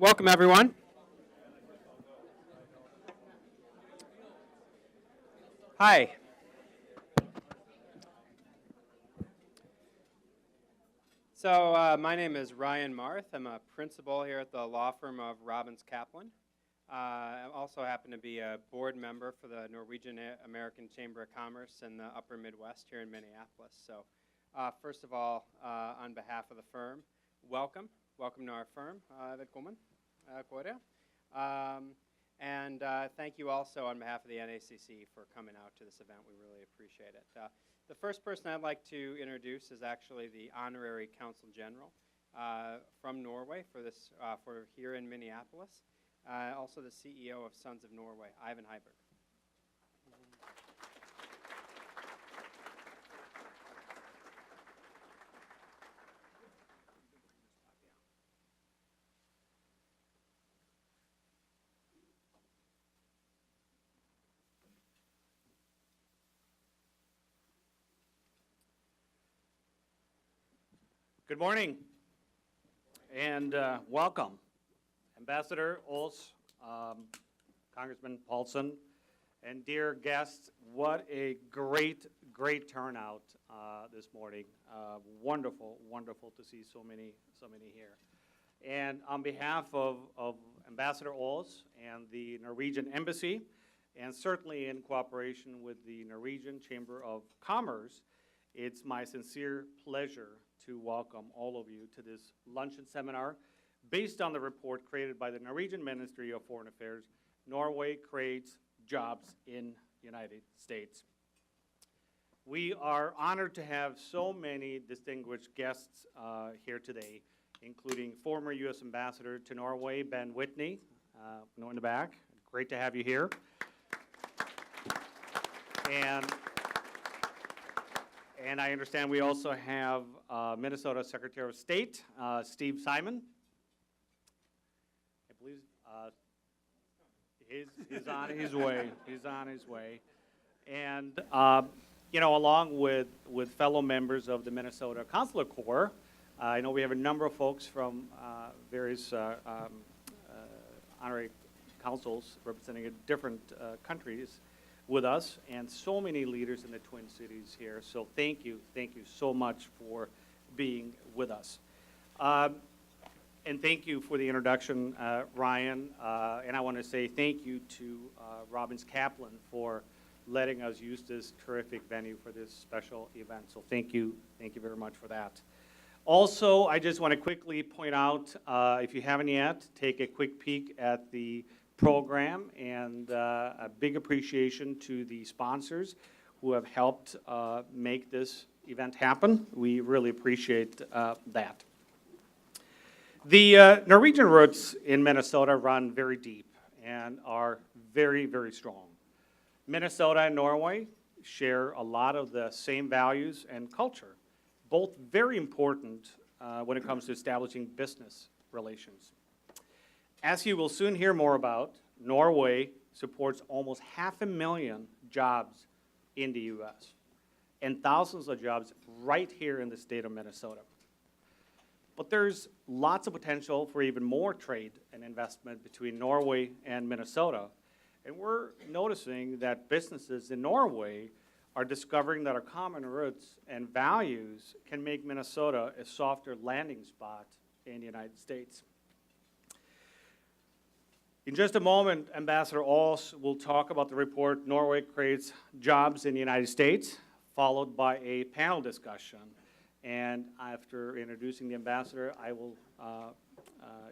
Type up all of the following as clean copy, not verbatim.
Welcome, everyone. Hi. So my name is Ryan Marth. I'm a principal here at the law firm of Robins Kaplan. I also happen to be a board member for the Norwegian American Chamber of Commerce in the upper Midwest here in Minneapolis. So first of all, on behalf of the firm, welcome. Welcome to our firm. Velkommen, Kåre. And thank you also on behalf of the NACC for coming out to this event. We really appreciate it. The first person I'd like to introduce is actually the Honorary Consul General from Norway for here in Minneapolis. Also the CEO of Sons of Norway, Ivan Heiberg. Good morning and welcome. Ambassador Ols, Congressman Paulsen, and dear guests, what a great turnout this morning. Wonderful to see so many here. And on behalf of Ambassador Ols and the Norwegian Embassy, and certainly in cooperation with the Norwegian Chamber of Commerce, it's my sincere pleasure to welcome all of you to this luncheon seminar based on the report created by the Norwegian Ministry of Foreign Affairs, Norway Creates Jobs in the United States. We are honored to have so many distinguished guests here today, including former U.S. Ambassador to Norway, Ben Whitney, in the back. Great to have you here. And I understand we also have Minnesota Secretary of State, Steve Simon. I believe he's on his way. He's on his way. And, along with fellow members of the Minnesota Consular Corps, I know we have a number of folks from various honorary consuls representing different countries with us, and so many leaders in the Twin Cities here. So thank you so much for being with us. And thank you for the introduction, Ryan. And I want to say thank you to Robins Kaplan for letting us use this terrific venue for this special event. So thank you very much for that. Also, I just want to quickly point out, if you haven't yet, take a quick peek at the program, and a big appreciation to the sponsors who have helped make this event happen. We really appreciate that. The Norwegian roots in Minnesota run very deep and are very strong. Minnesota and Norway share a lot of the same values and culture, both very important when it comes to establishing business relations. As you will soon hear more about, Norway supports almost 500,000 jobs in the U.S. and thousands of jobs right here in the state of Minnesota. But there's lots of potential for even more trade and investment between Norway and Minnesota. And we're noticing that businesses in Norway are discovering that our common roots and values can make Minnesota a softer landing spot in the United States. In just a moment, Ambassador Ols will talk about the report, Norway Creates Jobs in the United States, followed by a panel discussion. And after introducing the ambassador, I will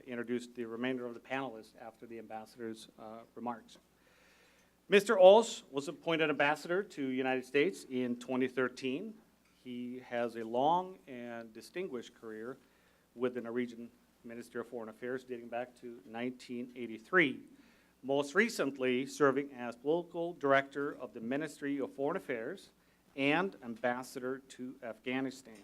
introduce the remainder of the panelists after the ambassador's remarks. Mr. Ols was appointed ambassador to the United States in 2013. He has a long and distinguished career with the Norwegian Ministry of Foreign Affairs dating back to 1983. Most recently serving as political director of the Ministry of Foreign Affairs and ambassador to Afghanistan.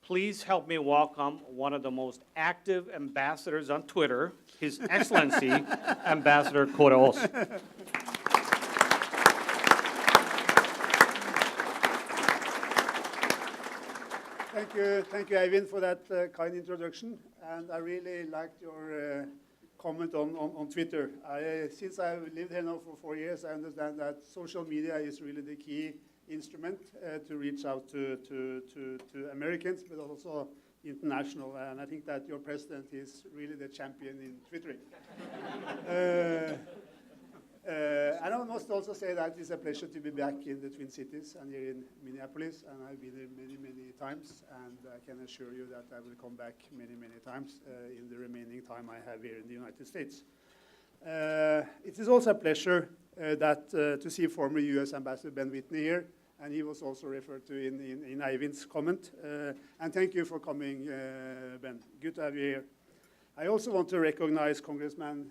Please help me welcome one of the most active ambassadors on Twitter, His Excellency, Ambassador Kåre Ols. Thank you, Eivind, for that kind introduction. And I really liked your comment on Twitter. Since I've lived here now for 4 years, I understand that social media is really the key instrument to reach out to Americans, but also international. And I think that your president is really the champion in Twittering. And I must also say that it's a pleasure to be back in the Twin Cities and here in Minneapolis, and I've been there many, many times, and I can assure you that I will come back many, many times in the remaining time I have here in the United States. It is also a pleasure to see former U.S. Ambassador Ben Whitney here, and he was also referred to in Eivind's comment. And thank you for coming, Ben. Good to have you here. I also want to recognize Congressman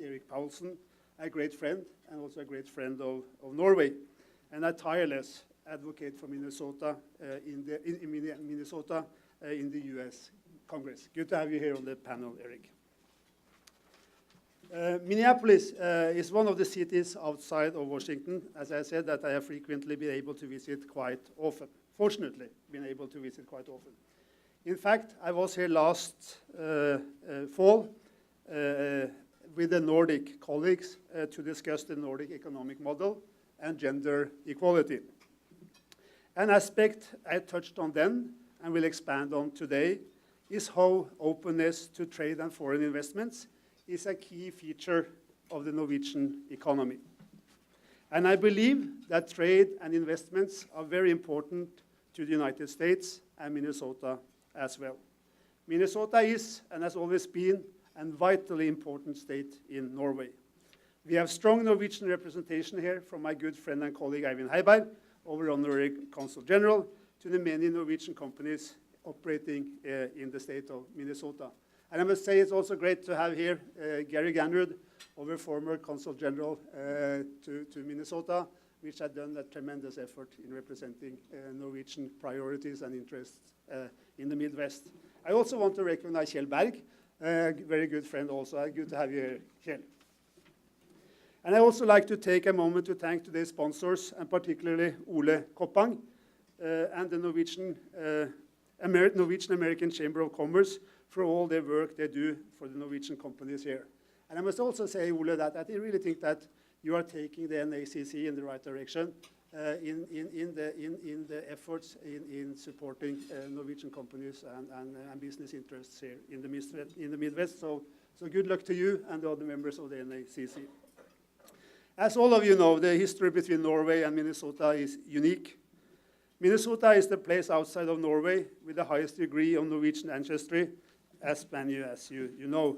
Erik Paulsen, a great friend, and also a great friend of Norway, and a tireless advocate for Minnesota in the U.S. Congress. Good to have you here on the panel, Erik. Minneapolis is one of the cities outside of Washington, as I said, that I have frequently been able to visit quite often. Fortunately, been able to visit quite often. In fact, I was here last fall with the Nordic colleagues to discuss the Nordic economic model and gender equality. An aspect I touched on then and will expand on today is how openness to trade and foreign investments is a key feature of the Norwegian economy. And I believe that trade and investments are very important to the United States and Minnesota as well. Minnesota is, and has always been, a vitally important state in Norway. We have strong Norwegian representation here from my good friend and colleague Eivind Heiberg, our honorary consul general, to the many Norwegian companies operating in the state of Minnesota. And I must say it's also great to have here Gary Ganrud, our former consul general to Minnesota, which had done a tremendous effort in representing Norwegian priorities and interests in the Midwest. I also want to recognize Kjell Berg, a very good friend also. Good to have you here, Kjell. And I also like to take a moment to thank today's sponsors, and particularly Ole Koppang and the Norwegian American Chamber of Commerce for all their work they do for the Norwegian companies here. And I must also say, Ole, that I really think that you are taking the NACC in the right direction in the efforts in supporting Norwegian companies and business interests here in the Midwest. So good luck to you and the other members of the NACC. As all of you know, the history between Norway and Minnesota is unique. Minnesota is the place outside of Norway with the highest degree of Norwegian ancestry, as you know.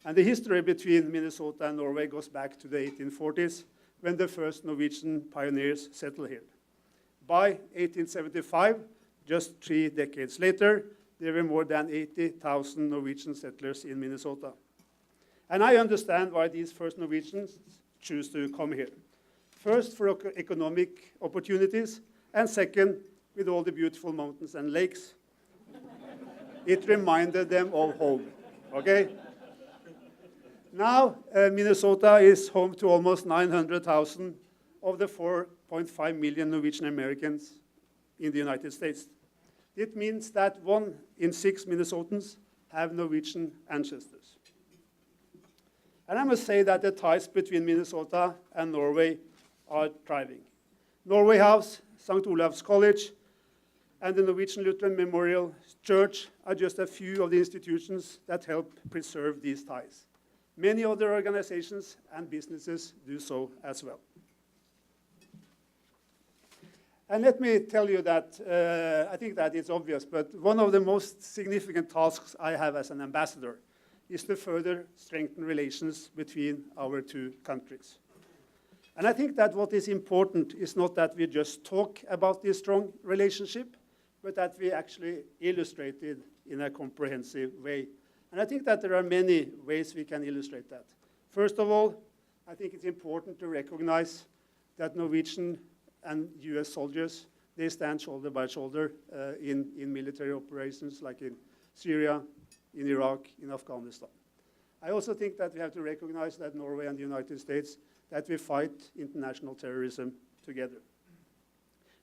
And the history between Minnesota and Norway goes back to the 1840s, when the first Norwegian pioneers settled here. By 1875, just 3 decades later, there were more than 80,000 Norwegian settlers in Minnesota. And I understand why these first Norwegians choose to come here. First, for economic opportunities, and second, with all the beautiful mountains and lakes. It reminded them of home, okay? Now, Minnesota is home to almost 900,000 of the 4.5 million Norwegian Americans in the United States. It means that 1 in 6 Minnesotans have Norwegian ancestors. And I must say that the ties between Minnesota and Norway are thriving. Norway House, St. Olav's College, and the Norwegian Lutheran Memorial Church are just a few of the institutions that help preserve these ties. Many other organizations and businesses do so as well. And let me tell you that I think that it's obvious, but one of the most significant tasks I have as an ambassador is to further strengthen relations between our two countries. And I think that what is important is not that we just talk about this strong relationship, but that we actually illustrate it in a comprehensive way. And I think that there are many ways we can illustrate that. First of all, I think it's important to recognize that Norwegian and US soldiers, they stand shoulder by shoulder in military operations like in Syria, in Iraq, in Afghanistan. I also think that we have to recognize that Norway and the United States, that we fight international terrorism together.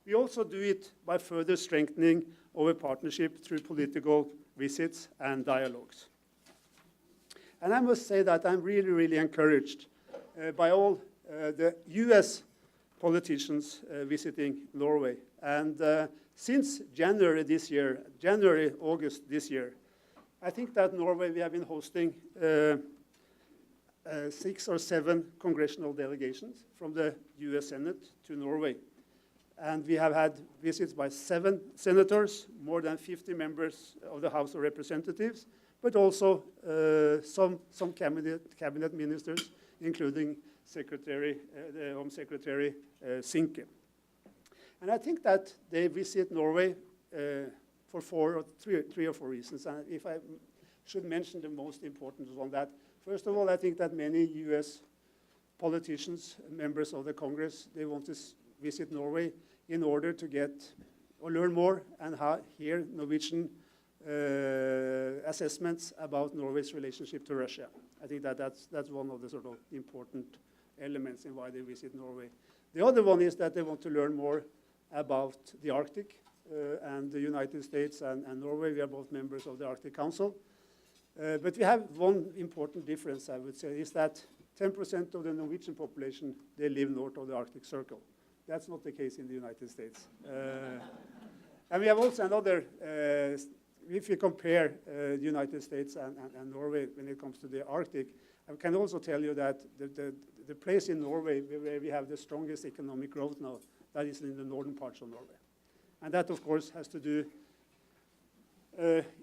We also do it by further strengthening our partnership through political visits and dialogues. And I must say that I'm really, really encouraged by all the US politicians visiting Norway. And since January, August this year, I think that Norway, we have been hosting 6 or 7 congressional delegations from the US Senate to Norway. And we have had visits by 7 senators, more than 50 members of the House of Representatives, but also some cabinet ministers, including the Home Secretary Sinke. And I think that they visit Norway for three or four reasons. And if I should mention the most important one, that first of all, I think that many US politicians, members of the Congress, they want to visit Norway in order to get or learn more and hear Norwegian assessments about Norway's relationship to Russia. I think that that's one of the sort of important elements in why they visit Norway. The other one is that they want to learn more about the Arctic and the United States and Norway. We are both members of the Arctic Council. But we have one important difference, I would say, is that 10% of the Norwegian population, they live north of the Arctic Circle. That's not the case in the United States. And we have also another, if you compare the United States and Norway when it comes to the Arctic, I can also tell you that the place in Norway where we have the strongest economic growth now, that is in the northern parts of Norway. And that, of course, has to do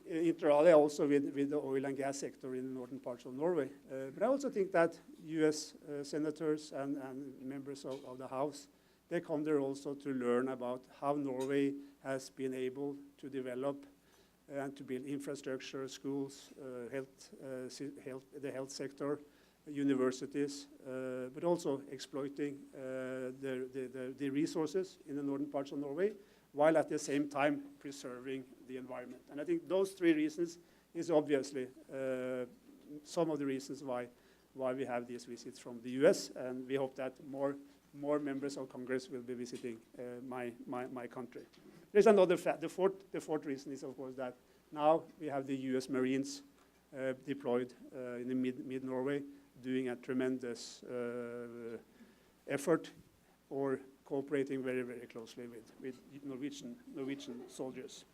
inter alia also with the oil and gas sector in the northern parts of Norway. But I also think that US senators and members of the House, they come there also to learn about how Norway has been able to develop and to build infrastructure, schools, the health sector, universities, but also exploiting the resources in the northern parts of Norway, while at the same time preserving the environment. And I think those 3 reasons is obviously some of the reasons why we have these visits from the US, and we hope that more members of Congress will be visiting my country. There's another fact. The fourth reason is, of course, that now we have the US Marines deployed in the mid-Norway, doing a tremendous effort or cooperating very, very closely with Norwegian soldiers.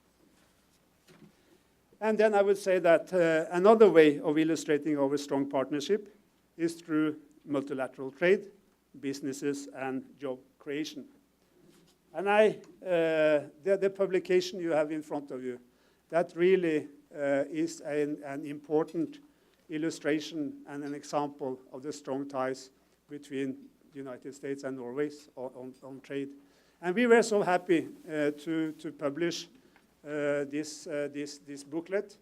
And then I would say that another way of illustrating our strong partnership is through multilateral trade, businesses, and job creation. And the publication you have in front of you, that really is an important illustration and an example of the strong ties between the United States and Norway on trade. And we were so happy to publish this booklet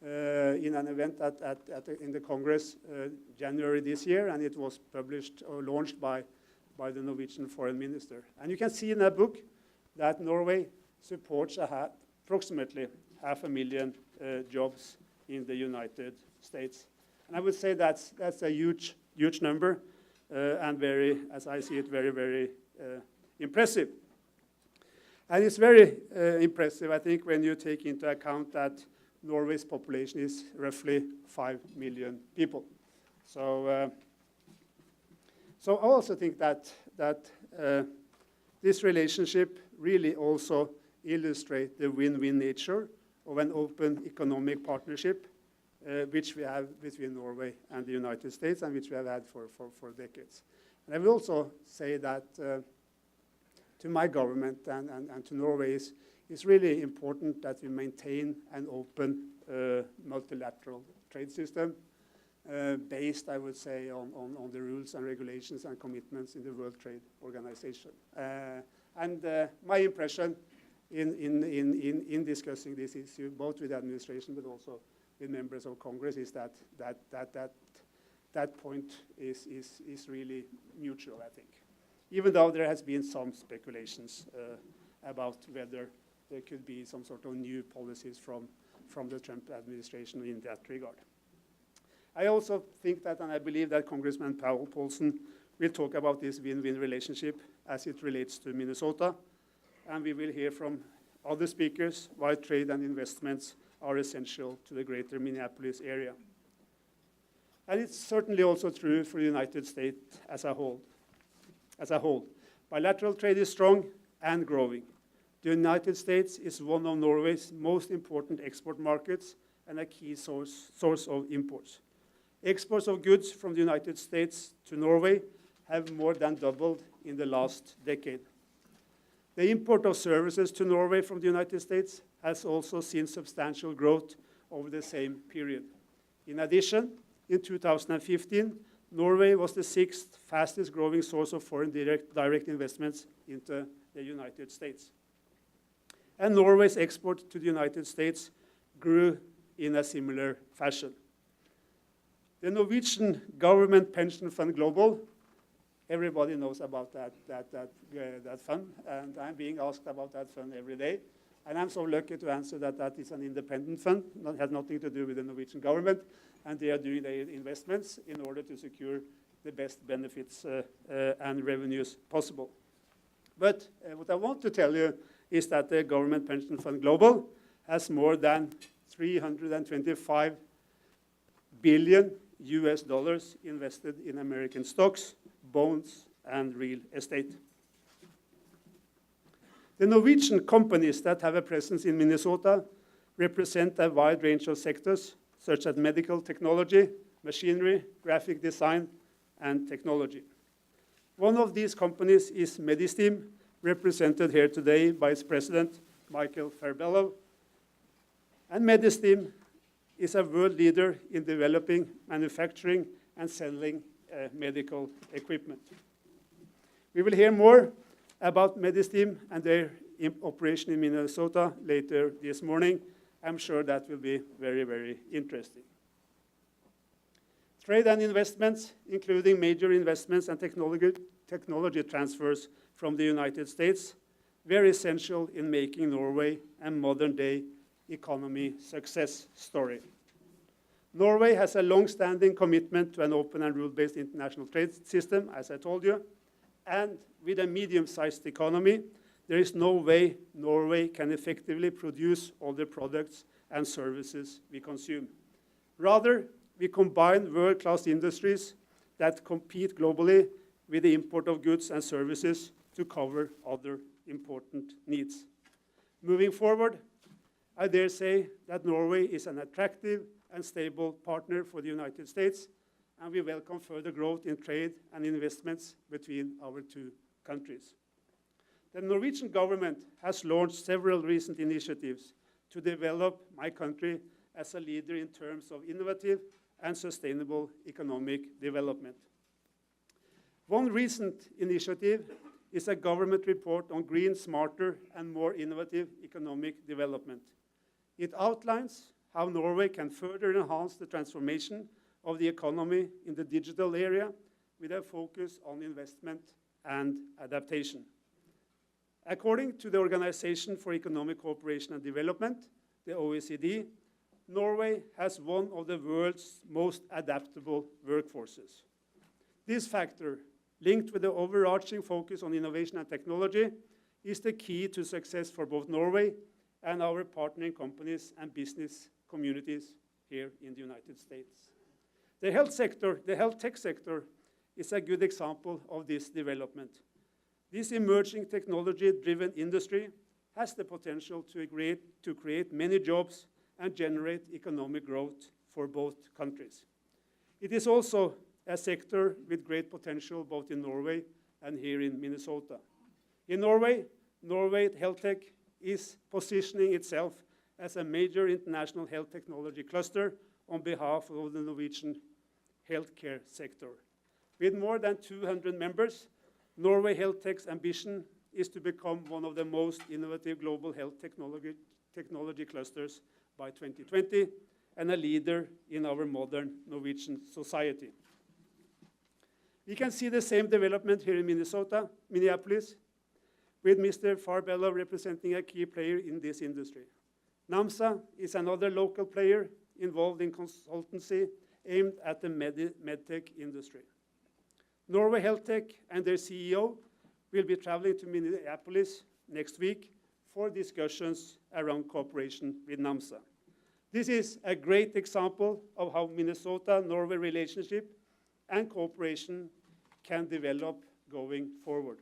in an event in the Congress January this year, and it was published or launched by the Norwegian Foreign Minister. And you can see in that book that Norway supports approximately 500,000 jobs in the United States. And I would say that's a huge number, and very, as I see it, very, very impressive. And it's very impressive, I think, when you take into account that Norway's population is roughly 5 million people. So I also think that this relationship really also illustrates the win-win nature of an open economic partnership, which we have between Norway and the United States, and which we have had for decades. And I will also say that to my government and to Norway, it's really important that we maintain an open multilateral trade system based, I would say, on the rules and regulations and commitments in the World Trade Organization. And my impression in discussing this issue, both with the administration but also with members of Congress, is that point is really mutual, I think. Even though there has been some speculations about whether there could be some sort of new policies from the Trump administration in that regard. I also think that, and I believe that Congressman Paulsen will talk about this win-win relationship as it relates to Minnesota. and we will hear from other speakers why trade and investments are essential to the greater Minneapolis area. And it's certainly also true for the United States as a whole. Bilateral trade is strong and growing. The United States is one of Norway's most important export markets and a key source of imports. Exports of goods from the United States to Norway have more than doubled in the last decade. The import of services to Norway from the United States has also seen substantial growth over the same period. In addition, in 2015, Norway was the 6th fastest growing source of foreign direct investments into the United States. And Norway's export to the United States grew in a similar fashion. The Norwegian government pension fund Global, everybody knows about that fund, and I'm being asked about that fund every day. And I'm so lucky to answer that that is an independent fund, has nothing to do with the Norwegian government, and they are doing their investments in order to secure the best benefits and revenues possible. But what I want to tell you is that the government pension fund Global has more than $325 billion invested in American stocks, bonds, and real estate. The Norwegian companies that have a presence in Minnesota represent a wide range of sectors, such as medical technology, machinery, graphic design, and technology. One of these companies is Medistim, represented here today by its president, Michael Farbellow. And Medistim is a world leader in developing, manufacturing, and selling medical equipment. We will hear more about Medistim and their operation in Minnesota later this morning. I'm sure that will be very, very interesting. Trade and investments, including major investments and technology transfers from the United States, very essential in making Norway a modern-day economy success story. Norway has a long-standing commitment to an open and rule-based international trade system, as I told you, and with a medium-sized economy, there is no way Norway can effectively produce all the products and services we consume. Rather, we combine world-class industries that compete globally with the import of goods and services to cover other important needs. Moving forward, I dare say that Norway is an attractive and stable partner for the United States, and we welcome further growth in trade and investments between our two countries. The Norwegian government has launched several recent initiatives to develop my country as a leader in terms of innovative and sustainable economic development. One recent initiative is a government report on green, smarter, and more innovative economic development. It outlines how Norway can further enhance the transformation of the economy in the digital area with a focus on investment and adaptation. According to the Organization for Economic Cooperation and Development, the OECD, Norway has one of the world's most adaptable workforces. This factor, linked with the overarching focus on innovation and technology, is the key to success for both Norway and our partnering companies and business communities here in the United States. The health tech sector is a good example of this development. This emerging technology-driven industry has the potential to create many jobs and generate economic growth for both countries. It is also a sector with great potential both in Norway and here in Minnesota. In Norway, Norway Health Tech is positioning itself as a major international health technology cluster on behalf of the Norwegian healthcare sector. With more than 200 members, Norway Health Tech's ambition is to become one of the most innovative global health technology clusters by 2020 and a leader in our modern Norwegian society. We can see the same development here in Minneapolis, with Mr. Farbellow representing a key player in this industry. NAMSA is another local player involved in consultancy aimed at the medtech industry. Norway Health Tech and their CEO will be traveling to Minneapolis next week for discussions around cooperation with NAMSA. This is a great example of how Minnesota-Norway relationship and cooperation can develop going forward.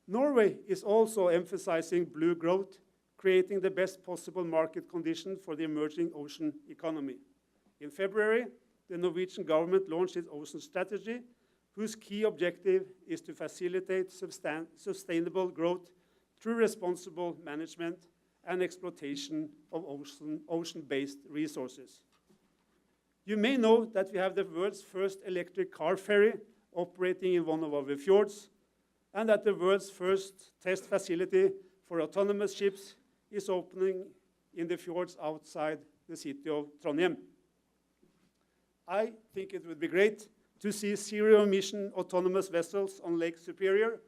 Norway is also emphasizing blue growth, creating the best possible market condition for the emerging ocean economy. In February, the Norwegian government launched its ocean strategy, whose key objective is to facilitate sustainable growth through responsible management and exploitation of ocean-based resources. You may know that we have the world's first electric car ferry operating in one of our fjords, and that the world's first test facility for autonomous ships is opening in the fjords outside the city of Trondheim. I think it would be great to see zero-emission autonomous vessels on Lake Superior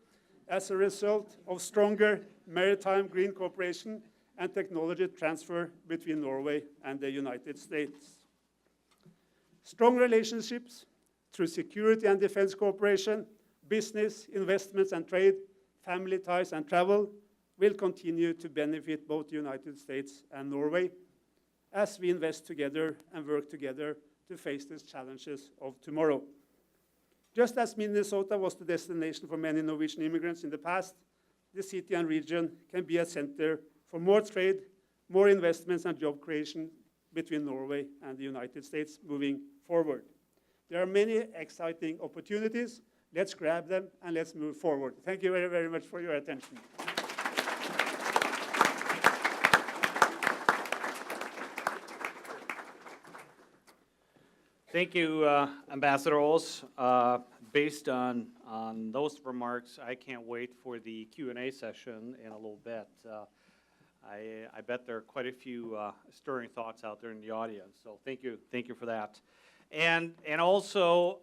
as a result of stronger maritime green cooperation and technology transfer between Norway and the United States. Strong relationships through security and defense cooperation, business, investments and trade, family ties and travel will continue to benefit both the United States and Norway as we invest together and work together to face these challenges of tomorrow. Just as Minnesota was the destination for many Norwegian immigrants in the past, the city and region can be a center for more trade, more investments and job creation between Norway and the United States moving forward. There are many exciting opportunities. Let's grab them and let's move forward. Thank you very, very much for your attention. Thank you, Ambassador Ols. Based on those remarks, I can't wait for the Q&A session in a little bit. I bet there are quite a few stirring thoughts out there in the audience, so thank you for that. And also,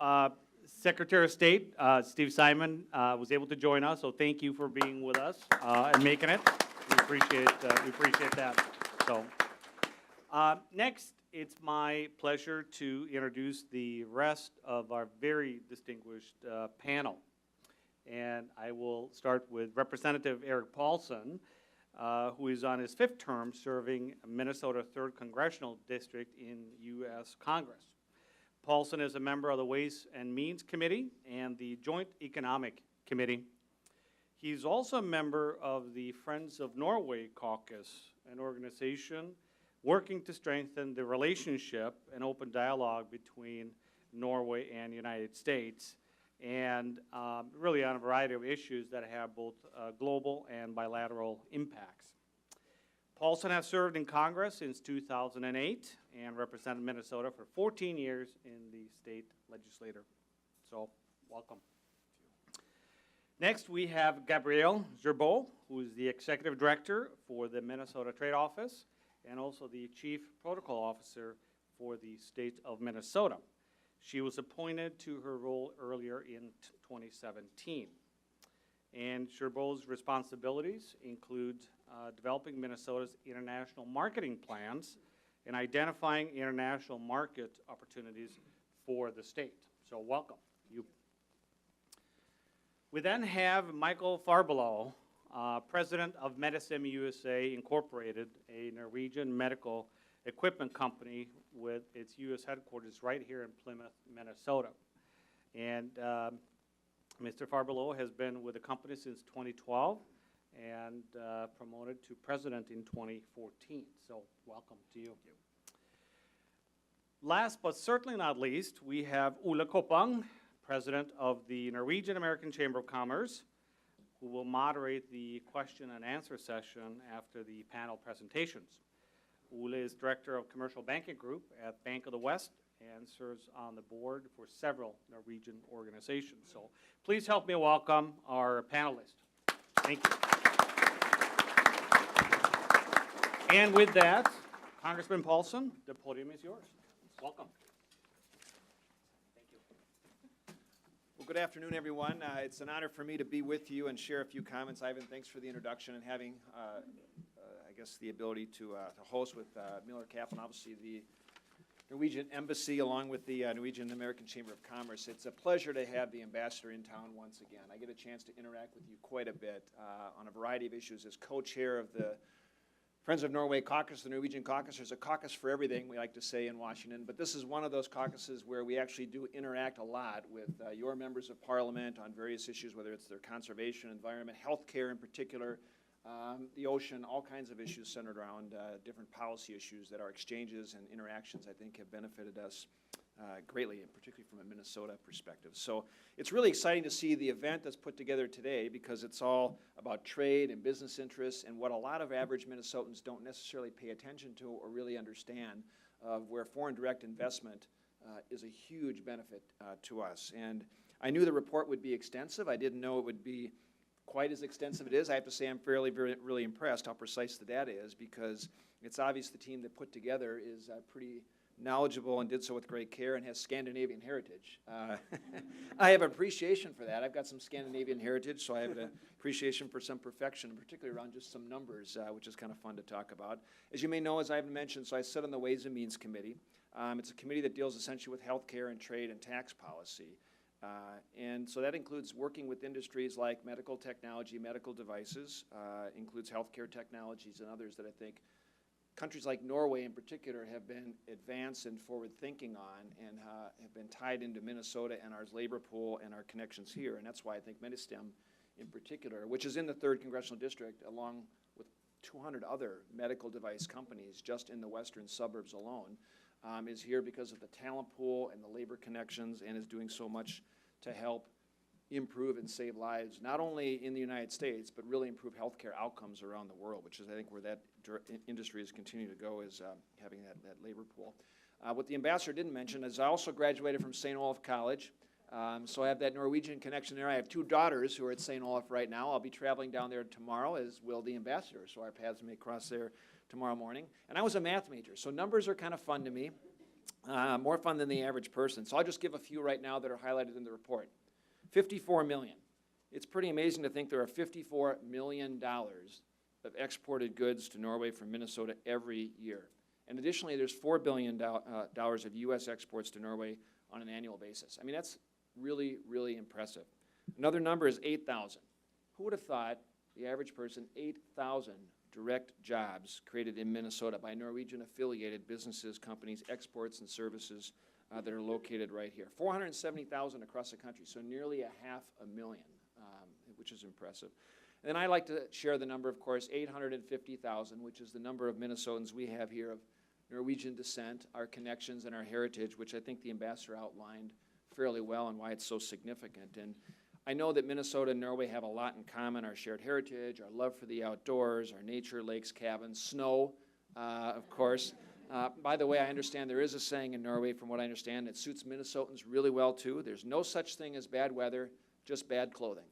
Secretary of State Steve Simon was able to join us, so thank you for being with us and making it. We appreciate that. So next, it's my pleasure to introduce the rest of our very distinguished panel. And I will start with Representative Erik Paulsen, who is on his 5th term serving Minnesota 3rd Congressional District in U.S. Congress. Paulsen is a member of the Ways and Means Committee and the Joint Economic Committee. He's also a member of the Friends of Norway Caucus, an organization working to strengthen the relationship and open dialogue between Norway and the United States, and really on a variety of issues that have both global and bilateral impacts. Paulsen has served in Congress since 2008 and represented Minnesota for 14 years in the state legislature. So, welcome. Next, we have Gabrielle Gerbaud, who is the Executive Director for the Minnesota Trade Office and also the Chief Protocol Officer for the state of Minnesota. She was appointed to her role earlier in 2017. And Gerbaud's responsibilities include developing Minnesota's international marketing plans and identifying international market opportunities for the state. So welcome. We then have Michael Farbellow, President of Medistim USA Incorporated, a Norwegian medical equipment company with its U.S. headquarters right here in Plymouth, Minnesota. And Mr. Farbellow has been with the company since 2012 and promoted to president in 2014. So welcome to you. Last but certainly not least, we have Ole Koppang, President of the Norwegian American Chamber of Commerce, who will moderate the question and answer session after the panel presentations. Ole is Director of Commercial Banking Group at Bank of the West and serves on the board for several Norwegian organizations. So please help me welcome our panelists. Thank you. And with that, Congressman Paulsen, the podium is yours. Welcome. Well, good afternoon, everyone. It's an honor for me to be with you and share a few comments. Ivan, thanks for the introduction and having, I guess, the ability to host with Miller Kaplan, obviously the Norwegian Embassy along with the Norwegian American Chamber of Commerce. It's a pleasure to have the ambassador in town once again. I get a chance to interact with you quite a bit on a variety of issues as co-chair of the Friends of Norway Caucus, the Norwegian Caucus. There's a caucus for everything, we like to say in Washington, but this is one of those caucuses where we actually do interact a lot with your members of parliament on various issues, whether it's their conservation, environment, healthcare in particular, the ocean, all kinds of issues centered around different policy issues that our exchanges and interactions, I think, have benefited us greatly, and particularly from a Minnesota perspective. So it's really exciting to see the event that's put together today because it's all about trade and business interests and what a lot of average Minnesotans don't necessarily pay attention to or really understand of where foreign direct investment is a huge benefit to us. And I knew the report would be extensive. I didn't know it would be quite as extensive as it is. I have to say I'm really impressed how precise the data is because it's obvious the team that put together is pretty knowledgeable and did so with great care and has Scandinavian heritage. I have appreciation for that. I've got some Scandinavian heritage, so I have an appreciation for some perfection, particularly around just some numbers, which is kind of fun to talk about. As you may know, as I've mentioned, so I sit on the Ways and Means Committee. It's a committee that deals essentially with healthcare and trade and tax policy. And so that includes working with industries like medical technology, medical devices, includes healthcare technologies and others that I think countries like Norway in particular have been advanced and forward-thinking on and have been tied into Minnesota and our labor pool and our connections here. And that's why I think Medistim in particular, which is in the 3rd Congressional District, along with 200 other medical device companies just in the western suburbs alone, is here because of the talent pool and the labor connections and is doing so much to help improve and save lives, not only in the United States, but really improve healthcare outcomes around the world, which is, I think, where that industry is continuing to go, is having that labor pool. What the ambassador didn't mention is I also graduated from St. Olaf College, so I have that Norwegian connection there. I have 2 daughters who are at St. Olaf right now. I'll be traveling down there tomorrow, as will the ambassador, so our paths may cross there tomorrow morning. And I was a math major, so numbers are kind of fun to me, more fun than the average person. So I'll just give a few right now that are highlighted in the report. 54 million. It's pretty amazing to think there are $54 million of exported goods to Norway from Minnesota every year. And additionally, there's $4 billion of U.S. exports to Norway on an annual basis. I mean, that's really, really impressive. Another number is 8,000. Who would have thought, the average person, 8,000 direct jobs created in Minnesota by Norwegian-affiliated businesses, companies, exports, and services that are located right here. 470,000 across the country, so nearly 500,000, which is impressive. And I like to share the number, of course, 850,000, which is the number of Minnesotans we have here of Norwegian descent, our connections and our heritage, which I think the ambassador outlined fairly well and why it's so significant. And I know that Minnesota and Norway have a lot in common, our shared heritage, our love for the outdoors, our nature, lakes, cabins, snow, of course. By the way, I understand there is a saying in Norway, from what I understand, that suits Minnesotans really well, too. There's no such thing as bad weather, just bad clothing.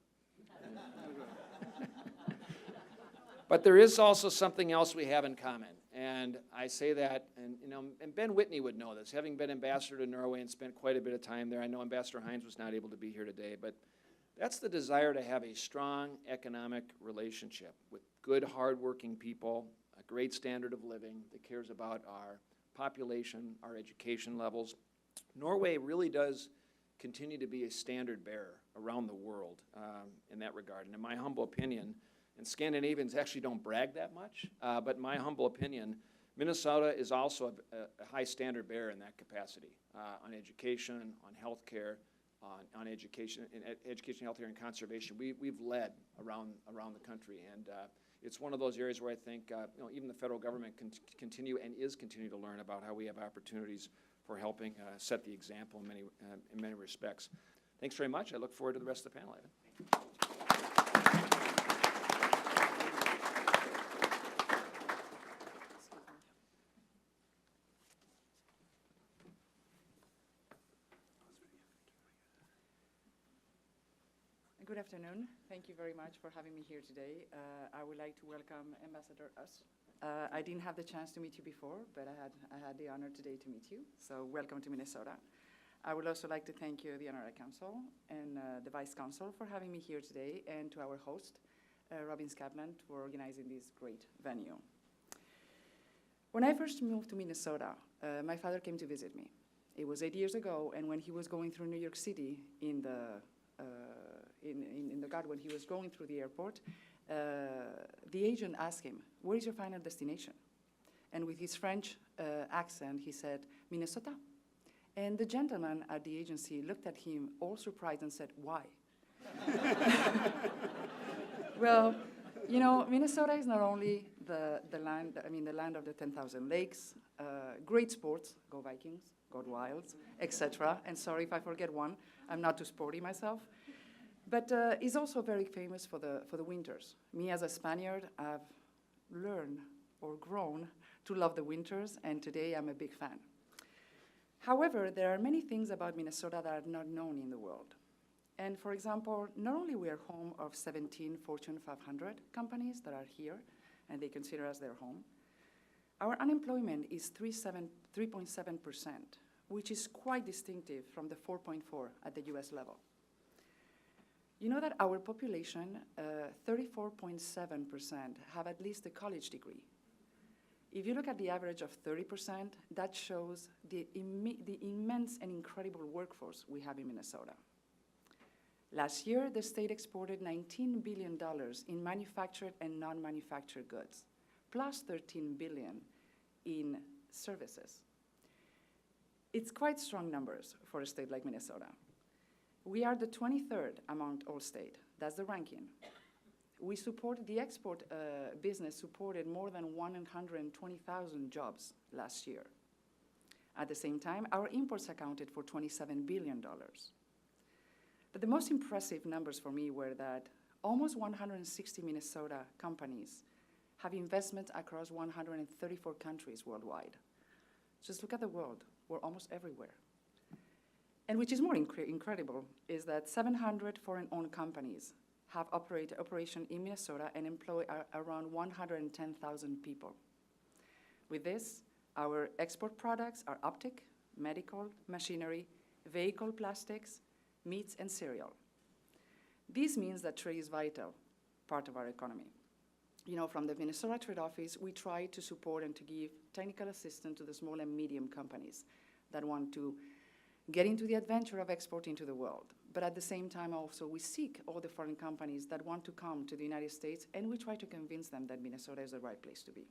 But there is also something else we have in common. And I say that, and Ben Whitney would know this, having been ambassador to Norway and spent quite a bit of time there. I know Ambassador Hines was not able to be here today, but that's the desire to have a strong economic relationship with good, hardworking people, a great standard of living that cares about our population, our education levels. Norway really does continue to be a standard bearer around the world in that regard. And in my humble opinion, and Scandinavians actually don't brag that much, but in my humble opinion, Minnesota is also a high standard bearer in that capacity on education, on healthcare, on education, healthcare, and conservation. We've led around the country, and it's one of those areas where I think even the federal government can continue and is continuing to learn about how we have opportunities for helping set the example in many respects. Thanks very much. I look forward to the rest of the panel, Evan. Good afternoon. Thank you very much for having me here today. I would like to welcome Ambassador Us. I didn't have the chance to meet you before, but I had the honor today to meet you. So welcome to Minnesota. I would also like to thank you, the Honorary Council, and the Vice Consul for having me here today, and to our host, Robins Kaplan, for organizing this great venue. When I first moved to Minnesota, my father came to visit me. It was 8 years ago, and when he was going through New York City in the guard, when he was going through the airport, the agent asked him, "Where is your final destination?" And with his French accent, he said, "Minnesota." And the gentleman at the agency looked at him all surprised and said, "Why?" Well, you know, Minnesota is not only the land of the 10,000 lakes, great sports, go Vikings, go Wilds, etc. And sorry if I forget one, I'm not too sporty myself. But it's also very famous for the winters. Me as a Spaniard, I've learned or grown to love the winters, and today I'm a big fan. However, there are many things about Minnesota that are not known in the world. And for example, not only we are home of 17 Fortune 500 companies that are here, and they consider us their home, our unemployment is 3.7%, which is quite distinctive from the 4.4 at the US level. You know that our population, 34.7%, have at least a college degree. If you look at the average of 30%, that shows the immense and incredible workforce we have in Minnesota. Last year, the state exported $19 billion in manufactured and non-manufactured goods, plus $13 billion in services. It's quite strong numbers for a state like Minnesota. We are the 23rd among all states. That's the ranking. We support the export business supported more than 120,000 jobs last year. At the same time, our imports accounted for $27 billion. But the most impressive numbers for me were that almost 160 Minnesota companies have investments across 134 countries worldwide. Just look at the world. We're almost everywhere. And which is more incredible is that 700 foreign-owned companies have operation in Minnesota and employ around 110,000 people. With this, our export products are optic, medical, machinery, vehicle plastics, meats, and cereal. This means that trade is vital part of our economy. You know, from the Minnesota Trade Office, we try to support and to give technical assistance to the small and medium companies that want to get into the adventure of exporting to the world. But at the same time also, we seek all the foreign companies that want to come to the United States, and we try to convince them that Minnesota is the right place to be.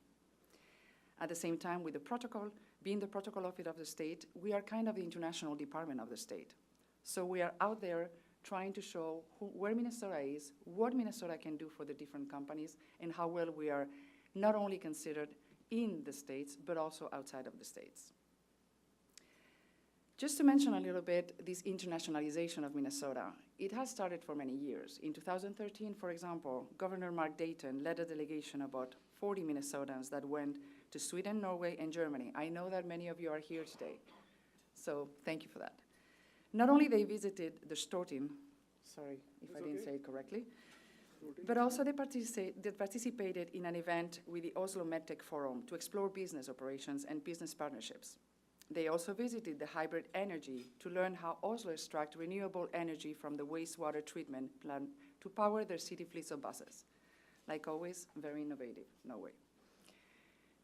At the same time, with the protocol, being the protocol office of the state, we are kind of the international department of the state. So we are out there trying to show where Minnesota is, what Minnesota can do for the different companies, and how well we are not only considered in the states, but also outside of the states. Just to mention a little bit this internationalization of Minnesota, it has started for many years. In 2013, for example, Governor Mark Dayton led a delegation of about 40 Minnesotans that went to Sweden, Norway, and Germany. I know that many of you are here today, so thank you for that. Not only they visited the Stortin, sorry if I didn't say it correctly, but also they participated in an event with the Oslo MedTech Forum to explore business operations and business partnerships. They also visited the hybrid energy to learn how Oslo extracts renewable energy from the wastewater treatment plant to power their city fleets of buses. Like always, very innovative, Norway.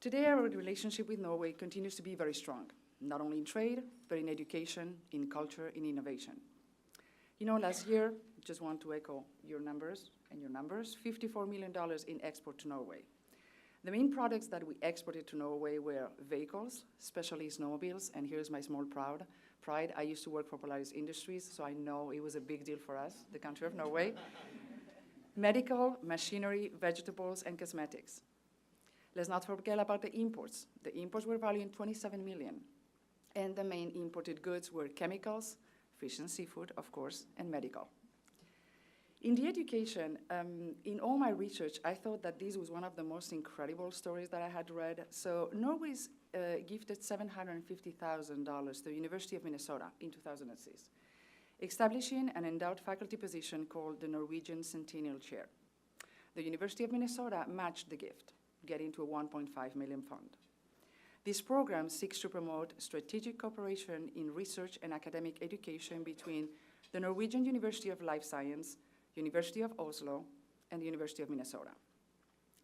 Today, our relationship with Norway continues to be very strong, not only in trade, but in education, in culture, in innovation. You know, last year, just want to echo your numbers, $54 million in export to Norway. The main products that we exported to Norway were vehicles, especially snowmobiles, and here's my small pride. I used to work for Polaris Industries, so I know it was a big deal for us, the country of Norway. Medical, machinery, vegetables, and cosmetics. Let's not forget about the imports. The imports were valued at $27 million, and the main imported goods were chemicals, fish and seafood, of course, and medical. In the education, in all my research, I thought that this was one of the most incredible stories that I had read. So Norway's gifted $750,000 to the University of Minnesota in 2006, establishing an endowed faculty position called the Norwegian Centennial Chair. The University of Minnesota matched the gift, getting to a $1.5 million fund. This program seeks to promote strategic cooperation in research and academic education between the Norwegian University of Life Science, University of Oslo, and the University of Minnesota.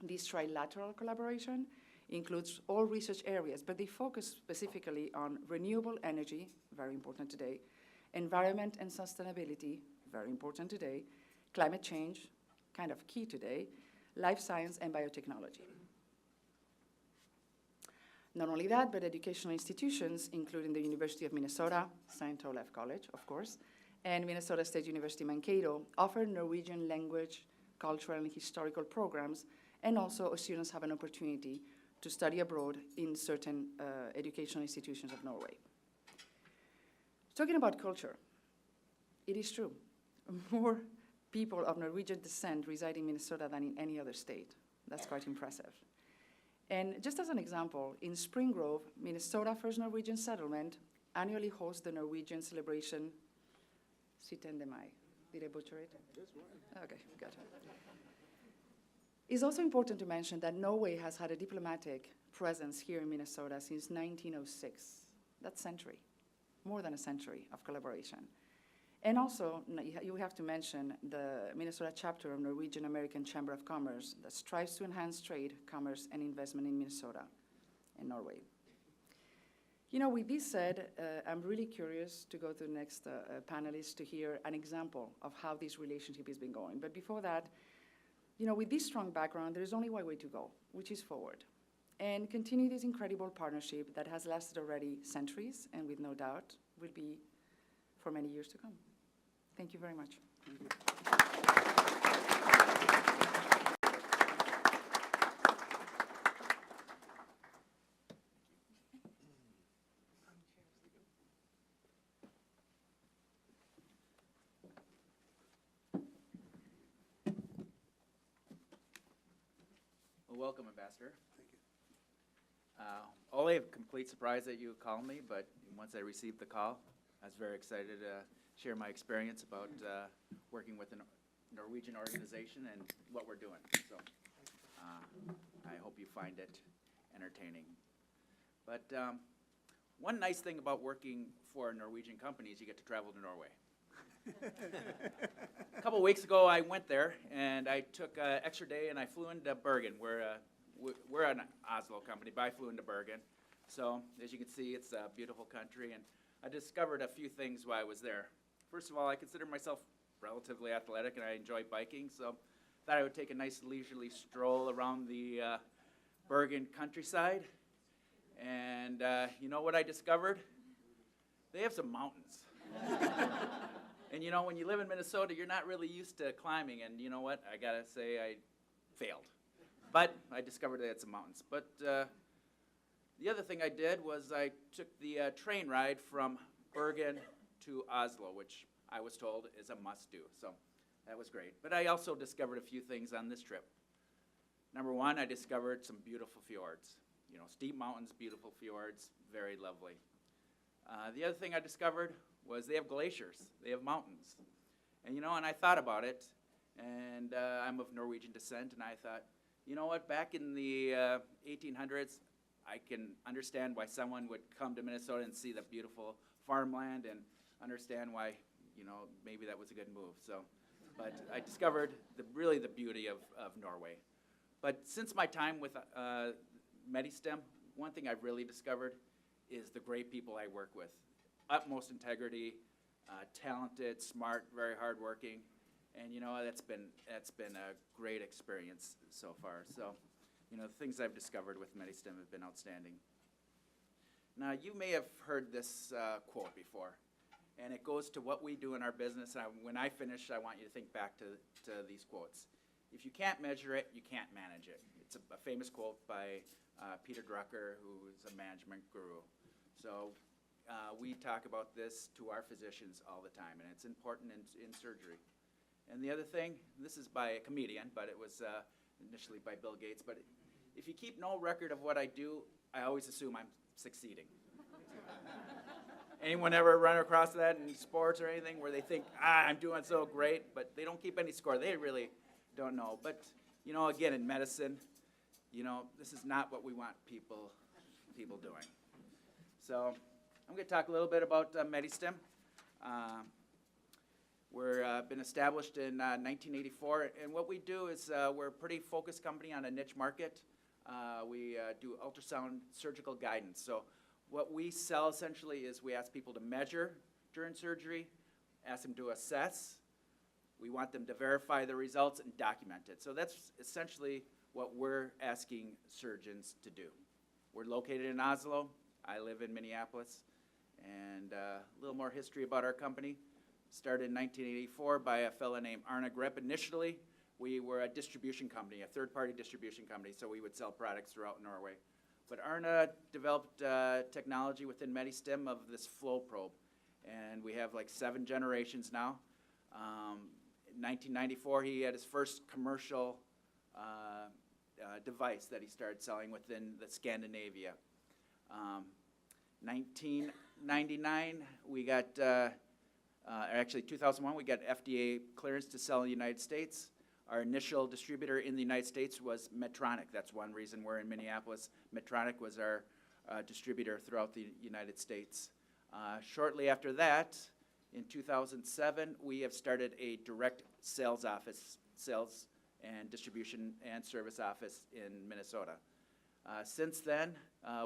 This trilateral collaboration includes all research areas, but they focus specifically on renewable energy, very important today, environment and sustainability, very important today, climate change, kind of key today, life science and biotechnology. Not only that, but educational institutions, including the University of Minnesota, St. Olaf College, of course, and Minnesota State University Mankato, offer Norwegian language, cultural, and historical programs, and also students have an opportunity to study abroad in certain educational institutions of Norway. Talking about culture, it is true. More people of Norwegian descent reside in Minnesota than in any other state. That's quite impressive. And just as an example, in Spring Grove, Minnesota First Norwegian Settlement annually hosts the Norwegian celebration 17. Mai. Did I butcher it? That's right. Okay, good. It's also important to mention that Norway has had a diplomatic presence here in Minnesota since 1906. That's a century, more than a century of collaboration. And also, you have to mention the Minnesota chapter of Norwegian American Chamber of Commerce that strives to enhance trade, commerce, and investment in Minnesota and Norway. You know, with this said, I'm really curious to go to the next panelist to hear an example of how this relationship has been going. But before that, you know, with this strong background, there is only one way to go, which is forward, and continue this incredible partnership that has lasted already centuries, and with no doubt will be for many years to come. Thank you very much. Thank you. Well, welcome, Ambassador. Thank you. Only a complete surprise that you called me, but once I received the call, I was very excited to share my experience about working with a Norwegian organization and what we're doing. So I hope you find it entertaining. But one nice thing about working for a Norwegian company is you get to travel to Norway. A couple weeks ago, I went there, and I took an extra day, and I flew into Bergen. We're an Oslo company, but I flew into Bergen. So as you can see, it's a beautiful country, and I discovered a few things while I was there. First of all, I consider myself relatively athletic, and I enjoy biking, so I thought I would take a nice leisurely stroll around the Bergen countryside. And you know what I discovered? They have some mountains. And you know, when you live in Minnesota, you're not really used to climbing, and you know what? I gotta say I failed. But I discovered they had some mountains. But the other thing I did was I took the train ride from Bergen to Oslo, which I was told is a must-do. So that was great. But I also discovered a few things on this trip. Number one, I discovered some beautiful fjords. You know, steep mountains, beautiful fjords, very lovely. The other thing I discovered was they have glaciers, they have mountains. And you know, and I thought about it, and I'm of Norwegian descent, and I thought, you know what, back in the 1800s, I can understand why someone would come to Minnesota and see the beautiful farmland and understand why, you know, maybe that was a good move. So, but I discovered really the beauty of Norway. But since my time with Medistim, one thing I've really discovered is the great people I work with. Utmost integrity, talented, smart, very hardworking, and you know, that's been a great experience so far. So, you know, the things I've discovered with Medistim have been outstanding. Now, you may have heard this quote before, and it goes to what we do in our business. And when I finish, I want you to think back to these quotes. If you can't measure it, you can't manage it. It's a famous quote by Peter Drucker, who is a management guru. So we talk about this to our physicians all the time, and it's important in surgery. And the other thing, this is by a comedian, but it was initially by Bill Gates, but if you keep no record of what I do, I always assume I'm succeeding. Anyone ever run across that in sports or anything where they think, I'm doing so great, but they don't keep any score? They really don't know. But, you know, again, in medicine, you know, this is not what we want people doing. So I'm going to talk a little bit about Medistim. We're been established in 1984, and what we do is we're a pretty focused company on a niche market. We do ultrasound surgical guidance. So what we sell essentially is we ask people to measure during surgery, ask them to assess. We want them to verify the results and document it. So that's essentially what we're asking surgeons to do. We're located in Oslo. I live in Minneapolis. And a little more history about our company. Started in 1984 by a fellow named Arne Grep. Initially, we were a distribution company, a third-party distribution company, so we would sell products throughout Norway. But Arne developed technology within Medistim of this flow probe. And we have like 7 generations now. In 1994, he had his first commercial device that he started selling within the Scandinavia. 1999, we got, actually 2001, we got FDA clearance to sell in the United States. Our initial distributor in the United States was Medtronic. That's one reason we're in Minneapolis. Medtronic was our distributor throughout the United States. Shortly after that, in 2007, we have started a direct sales office, sales and distribution and service office in Minnesota. Since then,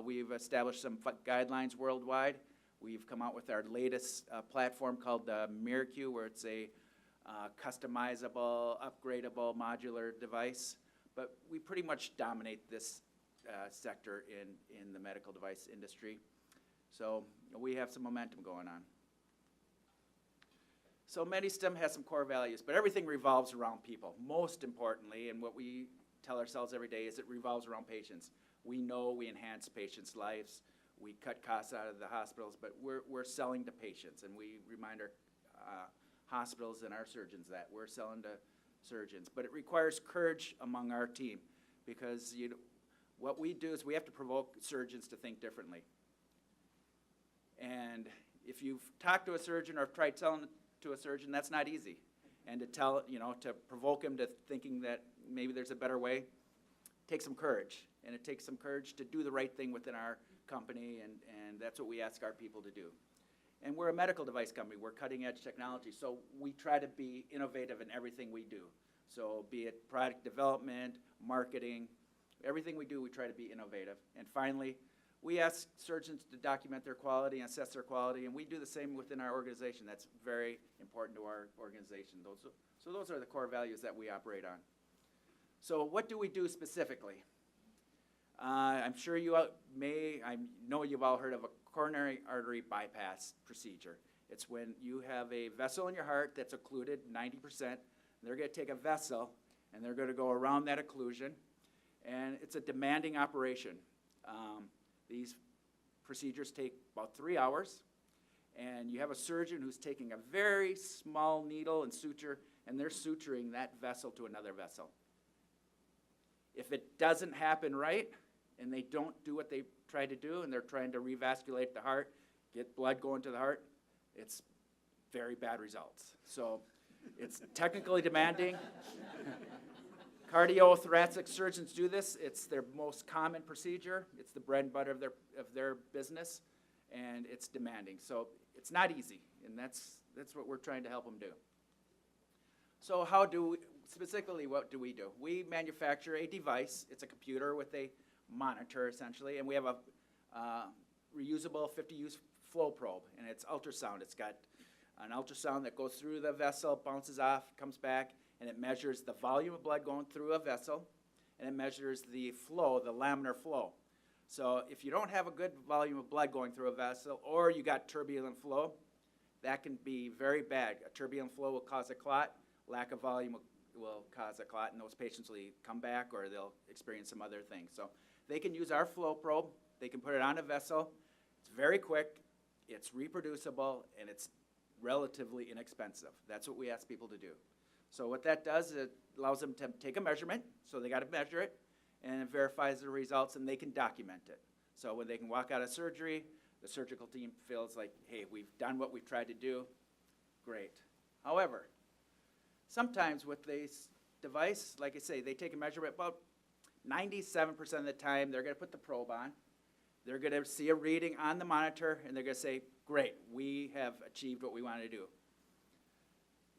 we've established some guidelines worldwide. We've come out with our latest platform called the MirQ, where it's a customizable, upgradable, modular device. But we pretty much dominate this sector in the medical device industry. So we have some momentum going on. So Medistim has some core values, but everything revolves around people. Most importantly, and what we tell ourselves every day is it revolves around patients. We know we enhance patients' lives. We cut costs out of the hospitals, but we're selling to patients, and we remind our hospitals and our surgeons that we're selling to surgeons. But it requires courage among our team, because what we do is we have to provoke surgeons to think differently. And if you've talked to a surgeon or tried telling to a surgeon, that's not easy. And to to provoke him to thinking that maybe there's a better way, takes some courage. And it takes some courage to do the right thing within our company, and that's what we ask our people to do. And we're a medical device company. We're cutting edge technology, so we try to be innovative in everything we do. So be it product development, marketing, everything we do, we try to be innovative. And finally, we ask surgeons to document their quality and assess their quality, and we do the same within our organization. That's very important to our organization. So those are the core values that we operate on. So what do we do specifically? I'm sure I know you've all heard of a coronary artery bypass procedure. It's when you have a vessel in your heart that's occluded 90%, and they're going to take a vessel, and they're going to go around that occlusion, and it's a demanding operation. These procedures take about 3 hours, and you have a surgeon who's taking a very small needle and suture, and they're suturing that vessel to another vessel. If it doesn't happen right, and they don't do what they try to do, and they're trying to revasculate the heart, get blood going to the heart, it's very bad results. So it's technically demanding. Cardiothoracic surgeons do this. It's their most common procedure. It's the bread and butter of their business, and it's demanding. So it's not easy, and that's what we're trying to help them do. So specifically, what do we do? We manufacture a device. It's a computer with a monitor, essentially, and we have a reusable 50-use flow probe, and it's ultrasound. It's got an ultrasound that goes through the vessel, bounces off, comes back, and it measures the volume of blood going through a vessel, and it measures the flow, the laminar flow. So if you don't have a good volume of blood going through a vessel, or you got turbulent flow, that can be very bad. A turbulent flow will cause a clot. Lack of volume will cause a clot, and those patients will come back or they'll experience some other things. So they can use our flow probe. They can put it on a vessel. It's very quick, it's reproducible, and it's relatively inexpensive. That's what we ask people to do. So what that does is it allows them to take a measurement, so they got to measure it, and it verifies the results, and they can document it. So when they can walk out of surgery, the surgical team feels like, hey, we've done what we've tried to do. Great. However, sometimes with this device, like I say, they take a measurement about 97% of the time. They're going to put the probe on. They're going to see a reading on the monitor, and they're going to say, great, we have achieved what we want to do.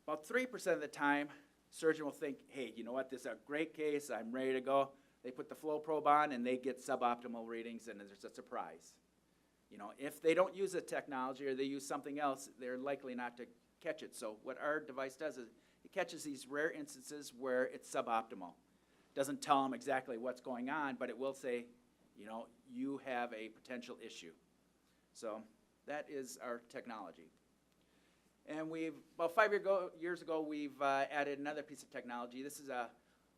About 3% of the time, surgeon will think, hey, you know what, this is a great case, I'm ready to go. They put the flow probe on and they get suboptimal readings and there's a surprise. You know, if they don't use the technology or they use something else, they're likely not to catch it. So what our device does is it catches these rare instances where it's suboptimal. Doesn't tell them exactly what's going on, but it will say, you know, you have a potential issue. So that is our technology. And about 5 years ago, we've added another piece of technology. This is a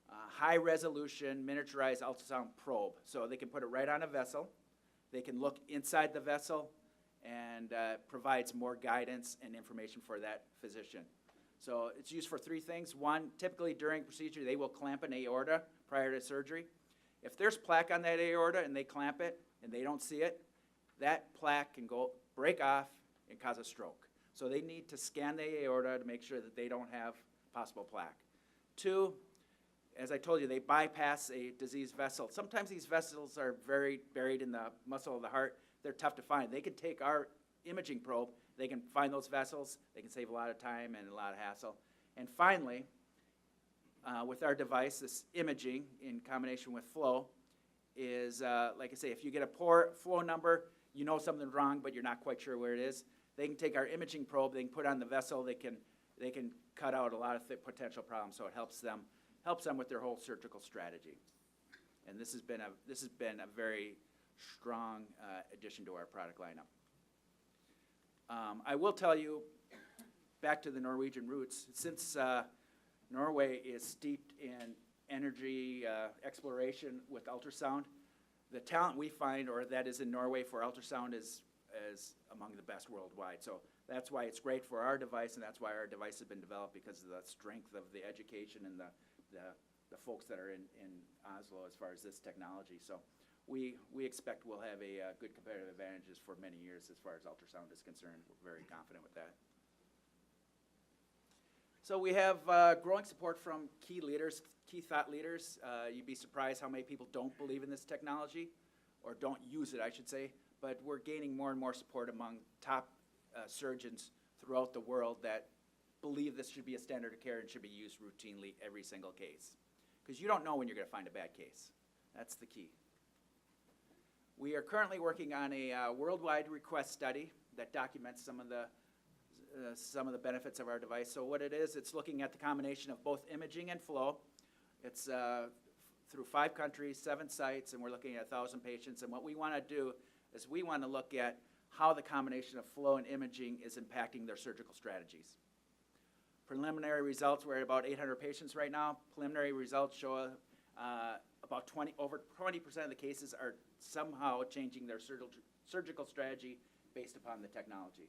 high-resolution miniaturized ultrasound probe. So they can put it right on a vessel. They can look inside the vessel and provides more guidance and information for that physician. So it's used for 3 things. One, typically during procedure, they will clamp an aorta prior to surgery. If there's plaque on that aorta and they clamp it and they don't see it, that plaque can break off and cause a stroke. So they need to scan the aorta to make sure that they don't have possible plaque. 2, as I told you, they bypass a diseased vessel. Sometimes these vessels are very buried in the muscle of the heart. They're tough to find. They can take our imaging probe, they can find those vessels, they can save a lot of time and a lot of hassle. And finally, with our device, this imaging in combination with flow is, like I say, if you get a poor flow number, you know something's wrong, but you're not quite sure where it is. They can take our imaging probe, they can put it on the vessel, they can cut out a lot of potential problems, so it helps them with their whole surgical strategy. And this has been a very strong addition to our product lineup. I will tell you, back to the Norwegian roots, since Norway is steeped in energy exploration with ultrasound, the talent we find, or that is in Norway for ultrasound, is among the best worldwide. So that's why it's great for our device, and that's why our device has been developed, because of the strength of the education and the folks that are in Oslo as far as this technology. So we expect we'll have a good competitive advantages for many years as far as ultrasound is concerned. We're very confident with that. So we have growing support from key leaders, key thought leaders. You'd be surprised how many people don't believe in this technology, or don't use it, I should say. But we're gaining more and more support among top surgeons throughout the world that believe this should be a standard of care and should be used routinely every single case. Because you don't know when you're going to find a bad case. That's the key. We are currently working on a worldwide request study that documents some of the benefits of our device. So what it is, it's looking at the combination of both imaging and flow. It's through 5 countries, 7 sites, and we're looking at 1,000 patients. And what we want to do is we want to look at how the combination of flow and imaging is impacting their surgical strategies. Preliminary results, we're at about 800 patients right now. Preliminary results show about over 20% of the cases are somehow changing their surgical strategy based upon the technology.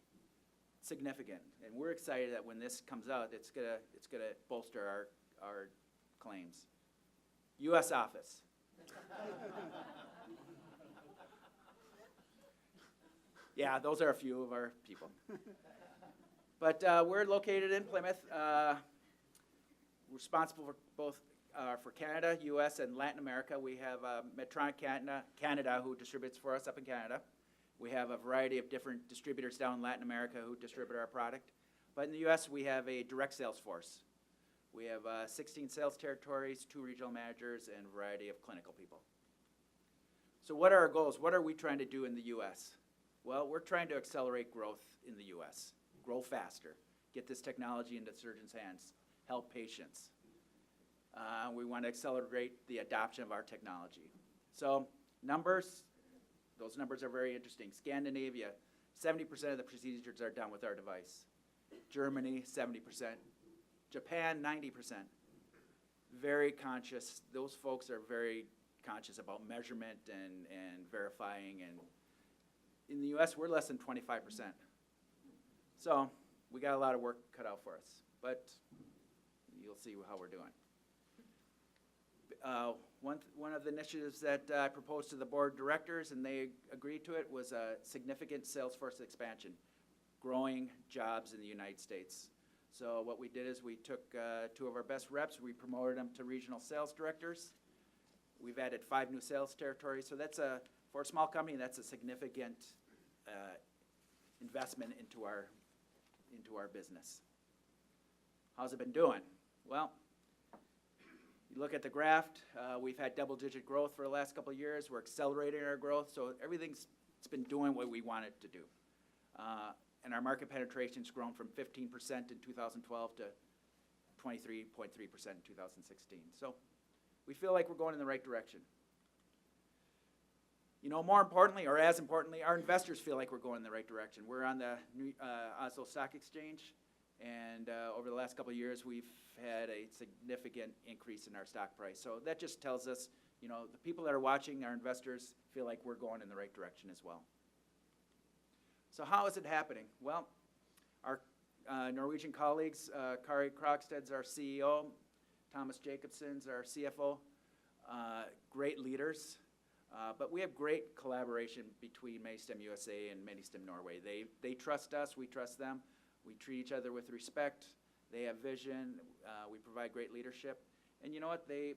Significant, and we're excited that when this comes out, it's gonna bolster our claims. U.S. office. Yeah, those are a few of our people. But we're located in Plymouth, responsible for both for Canada, U.S., and Latin America. We have Medtronic Canada, who distributes for us up in Canada. We have a variety of different distributors down in Latin America who distribute our product. But in the U.S., we have a direct sales force. We have 16 sales territories, 2 regional managers, and a variety of clinical people. So what are our goals? What are we trying to do in the U.S.? Well, we're trying to accelerate growth in the U.S., grow faster, get this technology into surgeons' hands, help patients. We want to accelerate the adoption of our technology. So numbers, those numbers are very interesting. Scandinavia, 70% of the procedures are done with our device. Germany, 70%. Japan, 90%. Very conscious. Those folks are very conscious about measurement and verifying. And in the U.S., we're less than 25%. So we got a lot of work cut out for us. But you'll see how we're doing. One of the initiatives that I proposed to the board of directors, and they agreed to it, was a significant sales force expansion, growing jobs in the United States. So what we did is we took 2 of our best reps, we promoted them to regional sales directors. We've added 5 new sales territories. So that's for a small company, that's a significant investment into our business. How's it been doing? Well, You look at the graph, we've had double-digit growth for the last couple of years. We're accelerating our growth, so it's been doing what we want it to do. And our market penetration's grown from 15% in 2012 to 23.3% in 2016. So we feel like we're going in the right direction. You know, more importantly, or as importantly, our investors feel like we're going in the right direction. We're on the Oslo Stock Exchange, and over the last couple of years, we've had a significant increase in our stock price. So that just tells us, you know, the people that are watching, our investors, feel like we're going in the right direction as well. So how is it happening? Well, our Norwegian colleagues, Kari Krogsted's our CEO, Thomas Jacobson's our CFO, great leaders. But we have great collaboration between Medistim USA and Medistim Norway. They trust us, we trust them. We treat each other with respect. They have vision. We provide great leadership. And you know what? They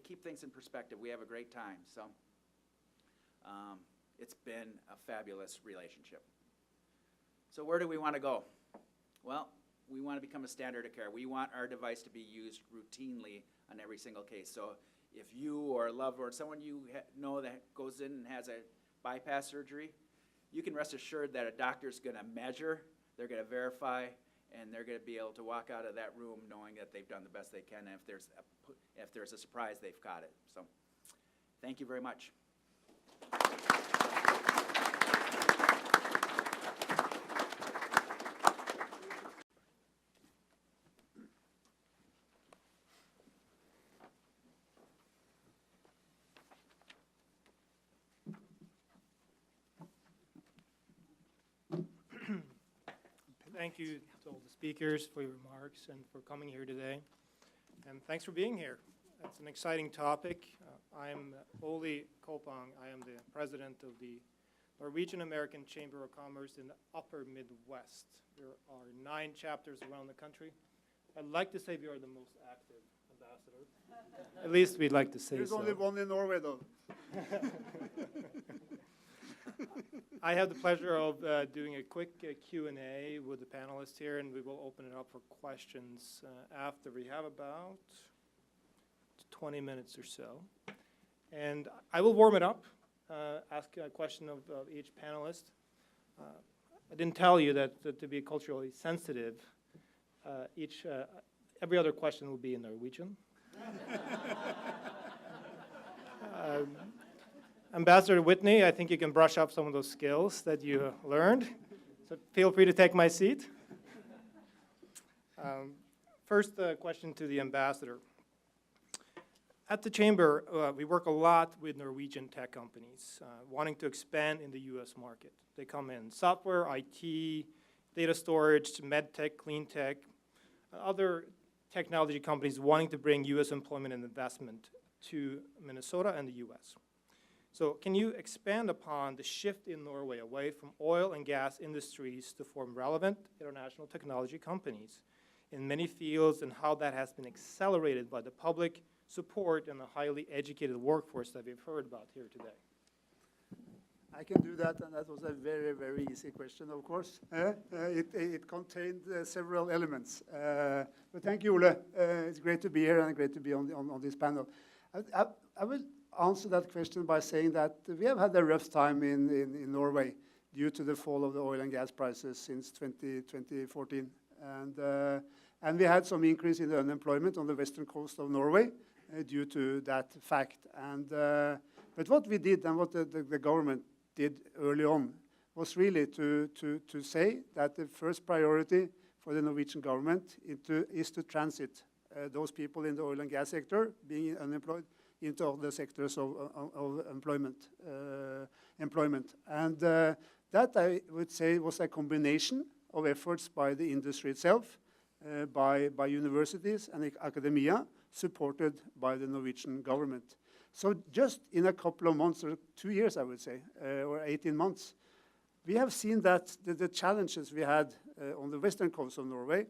keep things in perspective. We have a great time. So it's been a fabulous relationship. So where do we want to go? Well, we want to become a standard of care. We want our device to be used routinely on every single case. So if you or a loved one or someone you know that goes in and has a bypass surgery, you can rest assured that a doctor's going to measure, they're going to verify, and they're going to be able to walk out of that room knowing that they've done the best they can. And if there's a surprise, they've caught it. So thank you very much. Thank you to all the speakers for your remarks and for coming here today. And thanks for being here. It's an exciting topic. I'm Ole Kopang. I am the president of the Norwegian American Chamber of Commerce in the Upper Midwest. There are 9 chapters around the country. I'd like to say we are the most active ambassador. At least we'd like to say There's so. only one in Norway, though. I have the pleasure of doing a quick Q&A with the panelists here, and we will open it up for questions after. We have about 20 minutes or so. And I will warm it up, ask a question of each panelist. I didn't tell you that to be culturally sensitive, every other question will be in Norwegian. Ambassador Whitney, I think you can brush up some of those skills that you learned. So feel free to take my seat. First question to the ambassador. At the Chamber, we work a lot with Norwegian tech companies wanting to expand in the US market. They come in software, IT, data storage, med tech, clean tech, other technology companies wanting to bring US employment and investment to Minnesota and the US. So can you expand upon the shift in Norway away from oil and gas industries to form relevant international technology companies in many fields, and how that has been accelerated by the public support and the highly educated workforce that we've heard about here today? I can do that, and that was a very, very easy question, of course. It contained several elements. But thank you, Ole. It's great to be here and great to be on this panel. I will answer that question by saying that we have had a rough time in Norway due to the fall of the oil and gas prices since 2014. And we had some increase in the unemployment on the western coast of Norway due to that fact. But what we did and what the government did early on was really to say that the first priority for the Norwegian government is to transit those people in the oil and gas sector being unemployed into other sectors of employment. And that, I would say, was a combination of efforts by the industry itself, by universities and academia, supported by the Norwegian government. So just in a couple of months, or 2 years, I would say, or 18 months, we have seen that the challenges we had on the western coast of Norway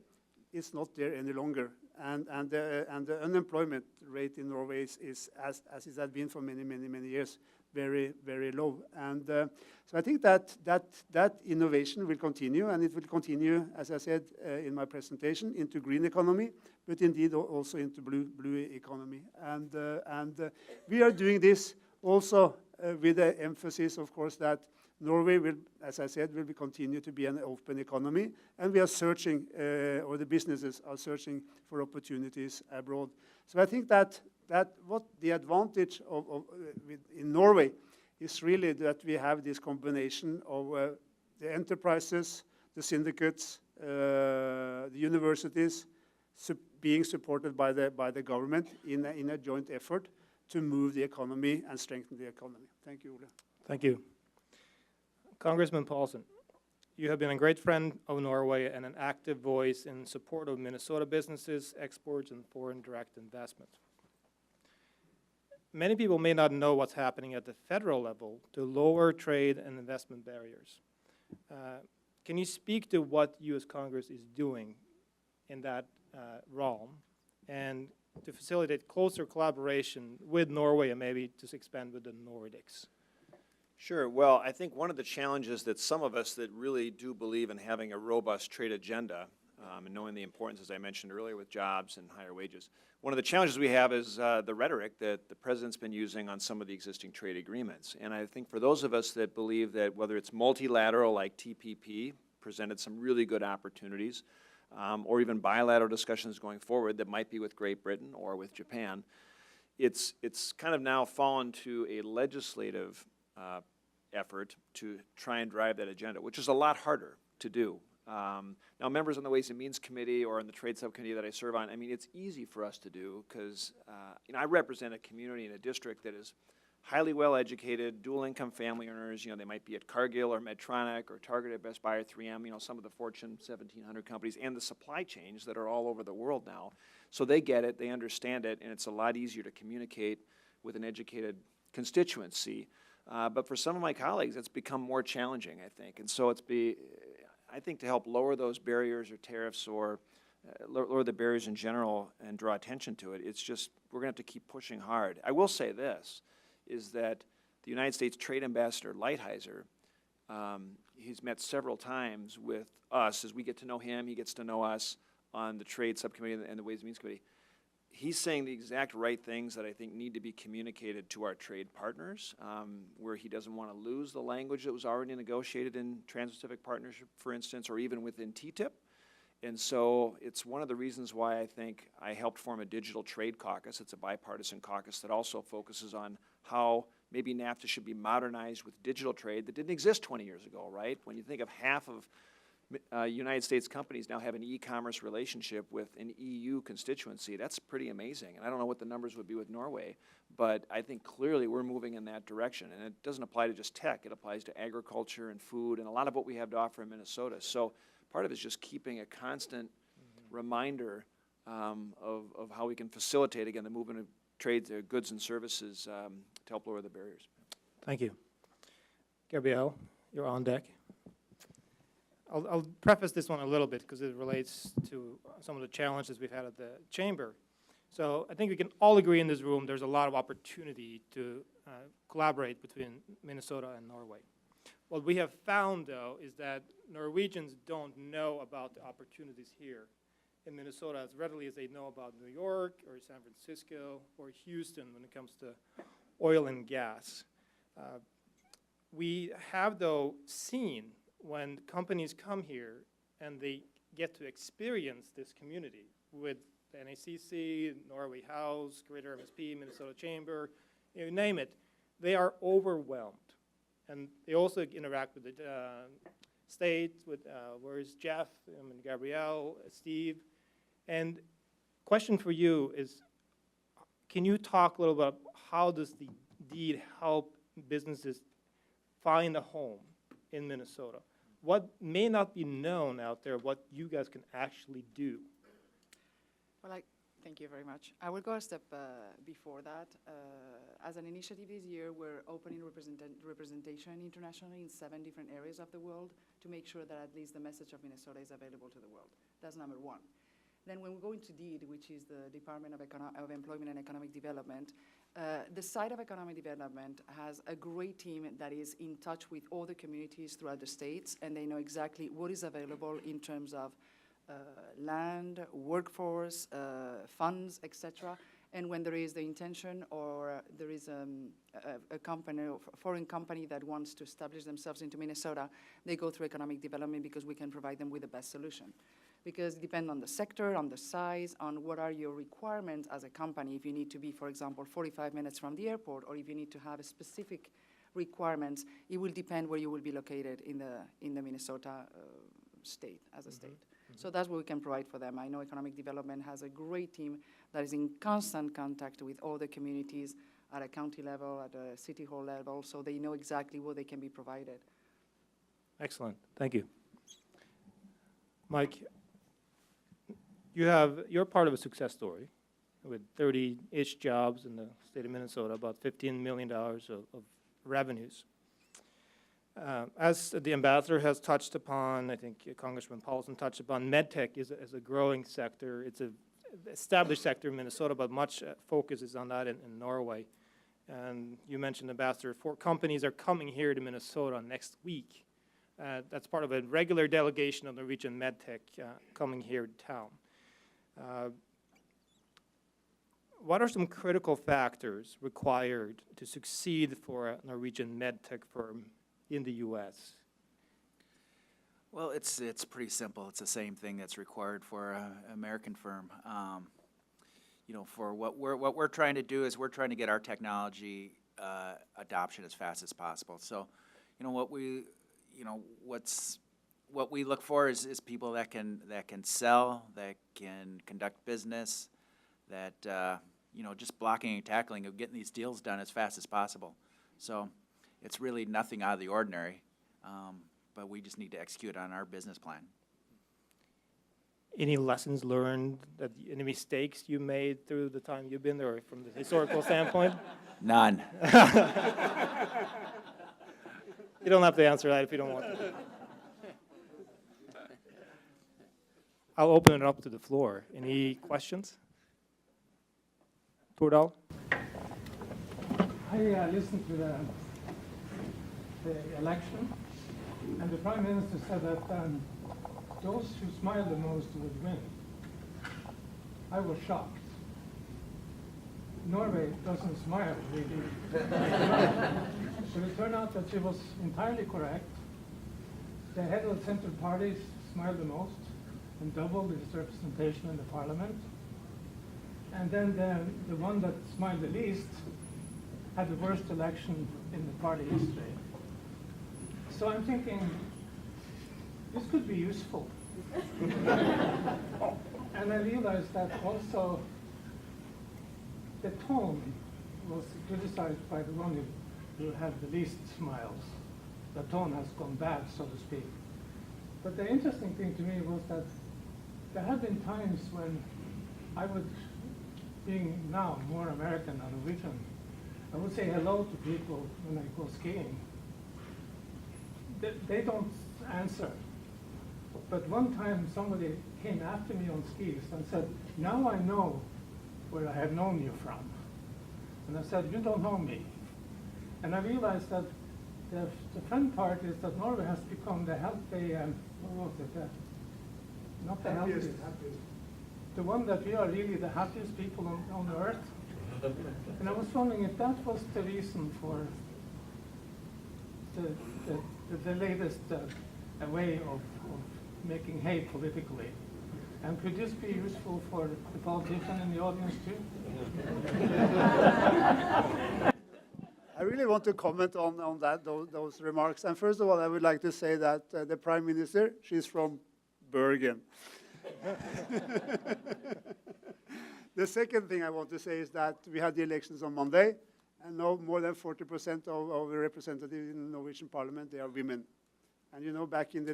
is not there any longer. And the unemployment rate in Norway is as it has been for many, many, many years, very, very low. And so I think that innovation will continue, and it will continue, as I said in my presentation, into green economy, but indeed also into blue economy. And we are doing this also with the emphasis, of course, that Norway will, as I said, will continue to be an open economy, and we are searching, or the businesses are searching for opportunities abroad. So I think that what the advantage in Norway is really that we have this combination of the enterprises, the syndicates, the universities being supported by the government in a joint effort to move the economy and strengthen the economy. Thank you, Ole. Thank you. Congressman Paulsen, you have been a great friend of Norway and an active voice in support of Minnesota businesses, exports, and foreign direct investment. Many people may not know what's happening at the federal level to lower trade and investment barriers. Can you speak to what U.S. Congress is doing in that realm and to facilitate closer collaboration with Norway and maybe to expand with the Nordics? Sure. Well, I think one of the challenges that some of us that really do believe in having a robust trade agenda and knowing the importance, as I mentioned earlier, with jobs and higher wages, one of the challenges we have is the rhetoric that the president's been using on some of the existing trade agreements. And I think for those of us that believe that whether it's multilateral like TPP presented some really good opportunities, or even bilateral discussions going forward that might be with Great Britain or with Japan, it's kind of now fallen to a legislative effort to try and drive that agenda, which is a lot harder to do. Now, members on the Ways and Means Committee or on the Trade Subcommittee that I serve on, I mean, it's easy for us to do because I represent a community in a district that is highly well-educated, dual-income family earners. They might be at Cargill or Medtronic or Target or Best Buy or 3M, some of the Fortune 1700 companies and the supply chains that are all over the world now. So they get it, they understand it, and it's a lot easier to communicate with an educated constituency. But for some of my colleagues, it's become more challenging, I think. And so I think to help lower those barriers or tariffs or lower the barriers in general and draw attention to it, it's just, we're going to have to keep pushing hard. I will say this, is that the United States Trade Ambassador Lighthizer, he's met several times with us. As we get to know him, he gets to know us on the Trade Subcommittee and the Ways and Means Committee. He's saying the exact right things that I think need to be communicated to our trade partners, where he doesn't want to lose the language that was already negotiated in Trans-Pacific Partnership, for instance, or even within TTIP. And so it's one of the reasons why I think I helped form a digital trade caucus. It's a bipartisan caucus that also focuses on how maybe NAFTA should be modernized with digital trade that didn't exist 20 years ago, right? When you think of half of United States companies now have an e-commerce relationship with an EU constituency, that's pretty amazing. And I don't know what the numbers would be with Norway, but I think clearly we're moving in that direction. And it doesn't apply to just tech, it applies to agriculture and food and a lot of what we have to offer in Minnesota. So part of it is just keeping a constant reminder of how we can facilitate, again, the movement of trade, goods and services to help lower the barriers. Thank you. Gabrielle, you're on deck. I'll preface this one a little bit because it relates to some of the challenges we've had at the Chamber. So I think we can all agree in this room there's a lot of opportunity to collaborate between Minnesota and Norway. What we have found, though, is that Norwegians don't know about the opportunities here in Minnesota as readily as they know about New York or San Francisco or Houston when it comes to oil and gas. We have, though, seen when companies come here and they get to experience this community with the NACC, Norway House, Greater MSP, Minnesota Chamber, you name it, they are overwhelmed. And they also interact with the state, with where's Jeff, and Gabrielle, Steve. And question for you is, can you talk a little about how does the deed help businesses find a home in Minnesota? What may not be known out there, what you guys can actually do? Well, thank you very much. I will go a step before that. As an initiative this year, we're opening representation internationally in 7 different areas of the world to make sure that at least the message of Minnesota is available to the world. That's number one. Then when we go into DEED, which is the Department of Employment and Economic Development, the side of economic development has a great team that is in touch with all the communities throughout the states, and they know exactly what is available in terms of land, workforce, funds, etc. And when there is the intention or there is a company, or foreign company that wants to establish themselves into Minnesota, they go through economic development because we can provide them with the best solution. Because it depends on the sector, on the size, on what are your requirements as a company. If you need to be, for example, 45 minutes from the airport, or if you need to have a specific requirements, it will depend where you will be located in the Minnesota state, as a state. So that's what we can provide for them. I know economic development has a great team that is in constant contact with all the communities at a county level, at a city hall level, so they know exactly what they can be provided. Excellent, thank you. Mike, you're part of a success story with 30-ish jobs in the state of Minnesota, about $15 million of revenues. As the ambassador has touched upon, I think Congressman Paulsen touched upon, MedTech is a growing sector. It's an established sector in Minnesota, but much focus is on that in Norway. And you mentioned, Ambassador, 4 companies are coming here to Minnesota next week. That's part of a regular delegation of Norwegian MedTech coming here to town. What are some critical factors required to succeed for a Norwegian MedTech firm in the U.S.? Well, it's pretty simple. It's the same thing that's required for an American firm. You know, for what we're trying to do is we're trying to get our technology adoption as fast as possible. So, you know, what we look for is people that can sell, that can conduct business, that you know, just blocking and tackling of getting these deals done as fast as possible. So it's really nothing out of the ordinary, but we just need to execute on our business plan. Any lessons learned, any mistakes you made through the time you've been there from the historical standpoint? None. You don't have to answer that if you don't want to. I'll open it up to the floor. Any questions? Tordal? I listened to the election, and the Prime Minister said that those who smile the most would win. I was shocked. Norway doesn't smile, really. So it turned out that she was entirely correct. The head of the Central parties smiled the most and doubled its representation in the parliament. And then the one that smiled the least had the worst election in the party history. So I'm thinking, this could be useful. And I realized that also the tone was criticized by the one who had the least smiles. The tone has gone bad, so to speak. But the interesting thing to me was that there have been times when I would, being now more American than Norwegian, I would say hello to people when I go skiing. They don't answer. But one time somebody came after me on skis and said, now I know where I have known you from. And I said, you don't know me. And I realized that the fun part is that Norway has become the healthy, what was it? Not the healthiest. The one that we are really the happiest people on earth. And I was wondering if that was the reason for the latest way of making hay politically. And could this be useful for the politician in the audience too? I really want to comment on that, those remarks. And first of all, I would like to say that the Prime Minister, she's from Bergen. The second thing I want to say is that we had the elections on Monday, and now more than 40% of the representatives in the Norwegian Parliament, they are women. And you know, back in the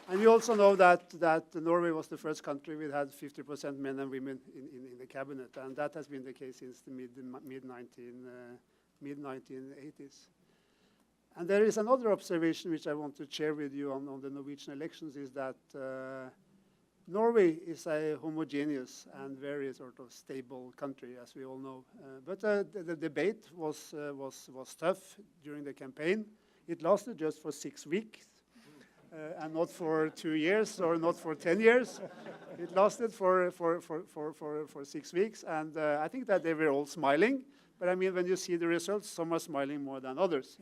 And you also know that Norway was the first country which had 50% men and women in the cabinet, and that has been the case since the mid-1980s. And there is another observation which I want to share with you on the Norwegian elections is that Norway is a homogeneous and very sort of stable country, as we all know. But the debate was tough during the campaign. It lasted just for 6 weeks, and not for 2 years or not for 10 years. It lasted for 6 weeks, and I think that they were all smiling. But I mean, when you see the results, some are smiling more than others,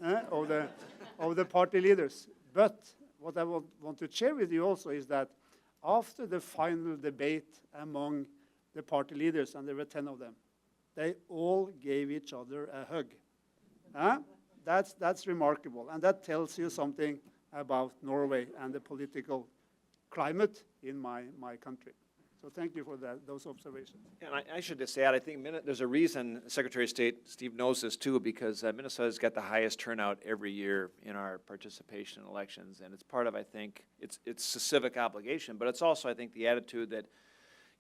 of the party leaders. But what I want to share with you also is that after the final debate among the party leaders, and there were 10 of them, they all gave each other a hug. That's remarkable, and that tells you something about Norway and the political climate in my country. So thank you for those observations. And I should just add, I think there's a reason Secretary of State Steve knows this too, because Minnesota's got the highest turnout every year in our participation in elections, and it's part of, I think, it's a civic obligation, but it's also, I think, the attitude that,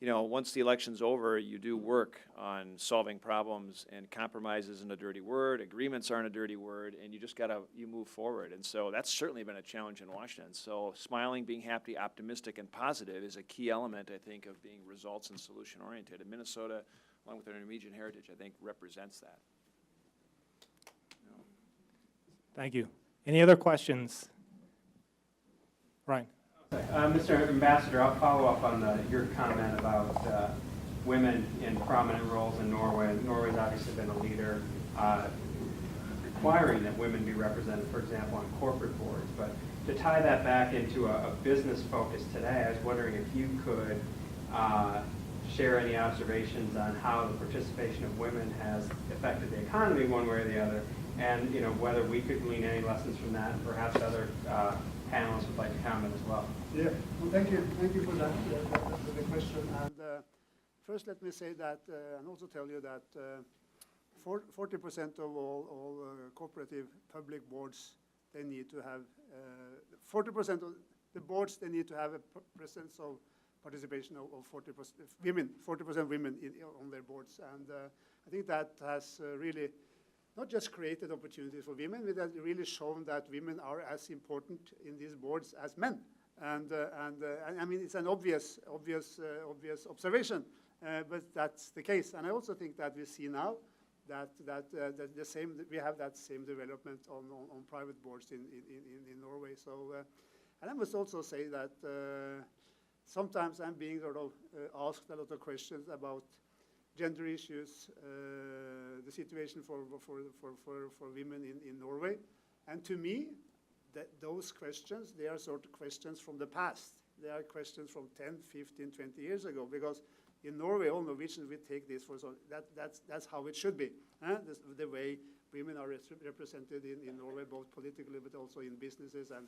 you know, once the election's over, you do work on solving problems, and compromise isn't a dirty word, agreements aren't a dirty word, and you just you move forward. And so that's certainly been a challenge in Washington. So smiling, being happy, optimistic, and positive is a key element, I think, of being results and solution oriented. And Minnesota, along with our Norwegian heritage, I think represents that. Thank you. Any other questions? Ryan. Mr. Ambassador, I'll follow up on your comment about women in prominent roles in Norway. Norway's obviously been a leader requiring that women be represented, for example, on corporate boards. But to tie that back into a business focus today, I was wondering if you could share any observations on how the participation of women has affected the economy one way or the other, and whether we could glean any lessons from that, and perhaps other panelists would like to comment as well. Yeah, well, thank you for that, the question. And first, let me say that, and also tell you that 40% of all cooperative public boards, they need to have 40% of the boards. They need to have a presence of participation of 40% women, 40% women on their boards, and I think that has really not just created opportunities for women, but has really shown that women are as important in these boards as men. And I mean, it's an obvious observation, but that's the case. And I also think that we see now that we have that same development on private boards in Norway. So, and I must also say that sometimes I'm being sort of asked a lot of questions about gender issues, the situation for women in Norway, and to me, those questions, they are sort of questions from the past. They are questions from 10, 15, 20 years ago, because in Norway, all Norwegians, we take this for, so that's how it should be. The way women are represented in Norway, both politically but also in businesses and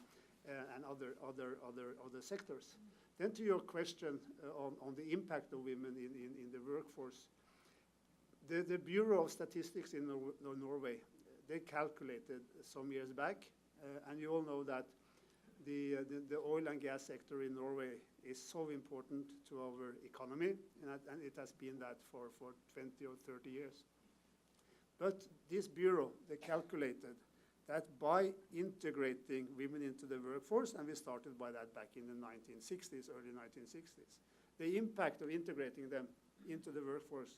other sectors. Then to your question on the impact of women in the workforce, the Bureau of Statistics in Norway, they calculated some years back, and you all know that the oil and gas sector in Norway is so important to our economy, and it has been that for 20 or 30 years. But this bureau, they calculated that by integrating women into the workforce, and we started by that back in the 1960s, early 1960s, the impact of integrating them into the workforce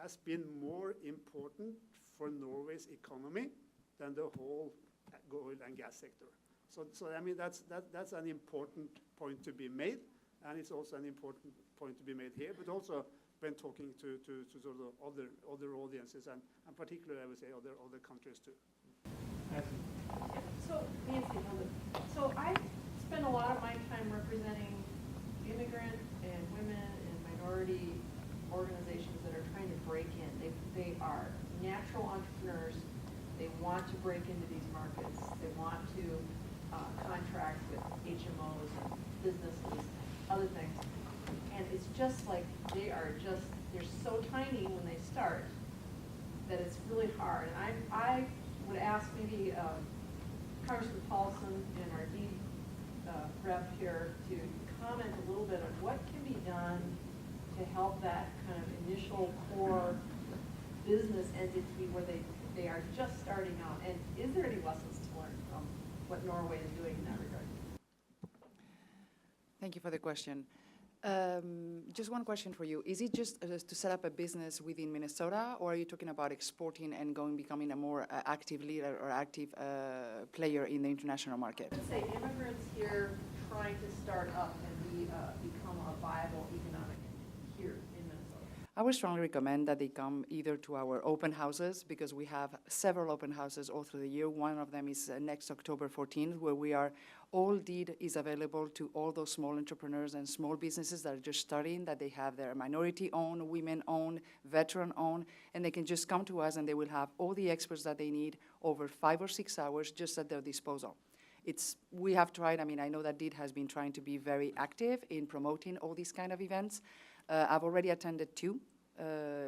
has been more important for Norway's economy than the whole oil and gas sector. So I mean, that's an important point to be made, and it's also an important point to be made here, but also when talking to sort of other audiences, and particularly, I would say, other countries too. So, Nancy, so I spend a lot of my time representing immigrant and women and minority organizations that are trying to break in. They are natural entrepreneurs. They want to break into these markets. They want to contract with HMOs and businesses, other things. And it's just like they're so tiny when they start that it's really hard. And I would ask maybe Congressman Paulsen and our deed rep here to comment a little bit on what can be done to help that kind of initial core business entity where they are just starting out. And is there any lessons to learn? what Norway is doing in that regard. Thank you for the question. Just one question for you. Is it just to set up a business within Minnesota, or are you talking about exporting and becoming a more active leader or active player in the international market? Let's say immigrants here trying to start up and become a viable economic engine here in Minnesota. I would strongly recommend that they come either to our open houses, because we have several open houses all through the year. One of them is next October 14th, where all deed is available to all those small entrepreneurs and small businesses that are just starting, that they have their minority-owned, women-owned, veteran-owned, and they can just come to us and they will have all the experts that they need over 5 or 6 hours just at their disposal. We have tried, I know that DEED has been trying to be very active in promoting all these kind of events. I've already attended 2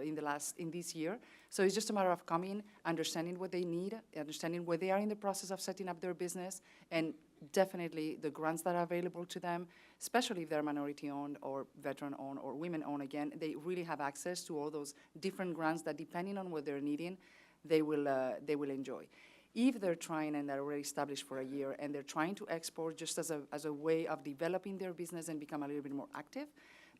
in this year. So it's just a matter of coming, understanding what they need, understanding where they are in the process of setting up their business, and definitely the grants that are available to them, especially if they're minority-owned or veteran-owned or women-owned. Again, they really have access to all those different grants that, depending on what they're needing, they will enjoy. If they're trying and they're already established for a year and they're trying to export just as a way of developing their business and become a little bit more active,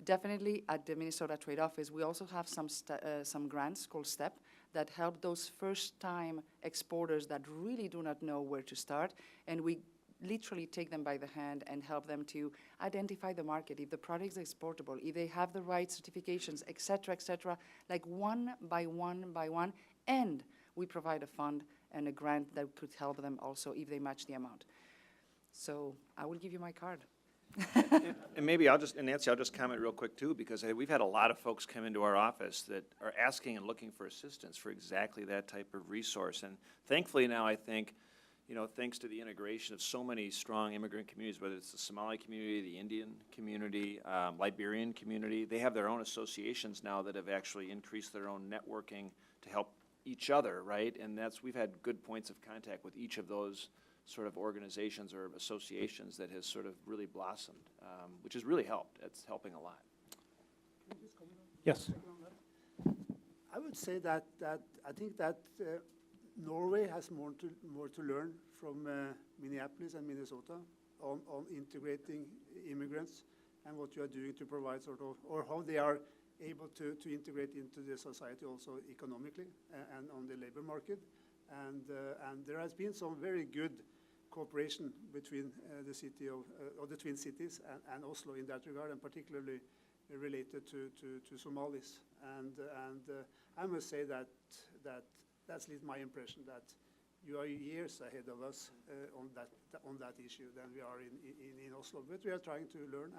definitely at the Minnesota Trade Office, we also have some grants called STEP that help those first-time exporters that really do not know where to start, and we literally take them by the hand and help them to identify the market, if the product is exportable, if they have the right certifications, et cetera, like one by one, and we provide a fund and a grant that could help them also if they match the amount. So I will give you my card. And maybe Nancy, I'll just comment real quick too, because we've had a lot of folks come into our office that are asking and looking for assistance for exactly that type of resource. And thankfully now, I think, thanks to the integration of so many strong immigrant communities, whether it's the Somali community, the Indian community, Liberian community, they have their own associations now that have actually increased their own networking to help each other, right? And we've had good points of contact with each of those sort of organizations or associations that has sort of really blossomed, which has really helped. It's helping a lot. Yes. I would say that I think that Norway has more to learn from Minneapolis and Minnesota on integrating immigrants and what you are doing to provide or how they are able to integrate into the society also economically and on the labor market. And there has been some very good cooperation between the city or the Twin Cities and Oslo in that regard, and particularly related to Somalis. And I must say that's at least my impression, that you are years ahead of us on that issue than we are in Oslo. But we are trying to learn,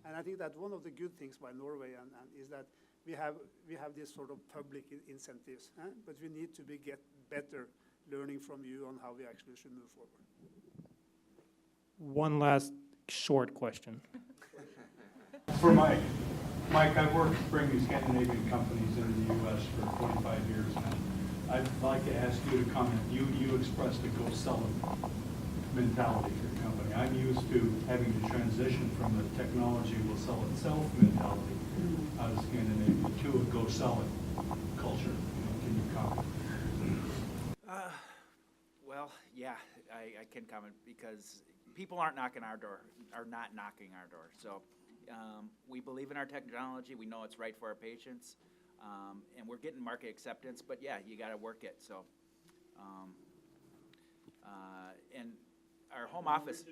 and I think that one of the good things by Norway is that we have this sort of public incentives, but we need to get better learning from you on how we actually should move forward. One last short question. For Mike. Mike, I've worked bringing Scandinavian companies into the U.S. for 25 years now. I'd like to ask you to comment. You expressed a go sell it mentality for your company. I'm used to having to transition from the technology will sell itself mentality out of Scandinavia to a go sell it culture. Can you comment? Well, yeah, I can comment, because people aren't knocking our door, are not knocking our door. So we believe in our technology. We know it's right for our patients. And we're getting market acceptance, but yeah, you got to work it. So, and our home office,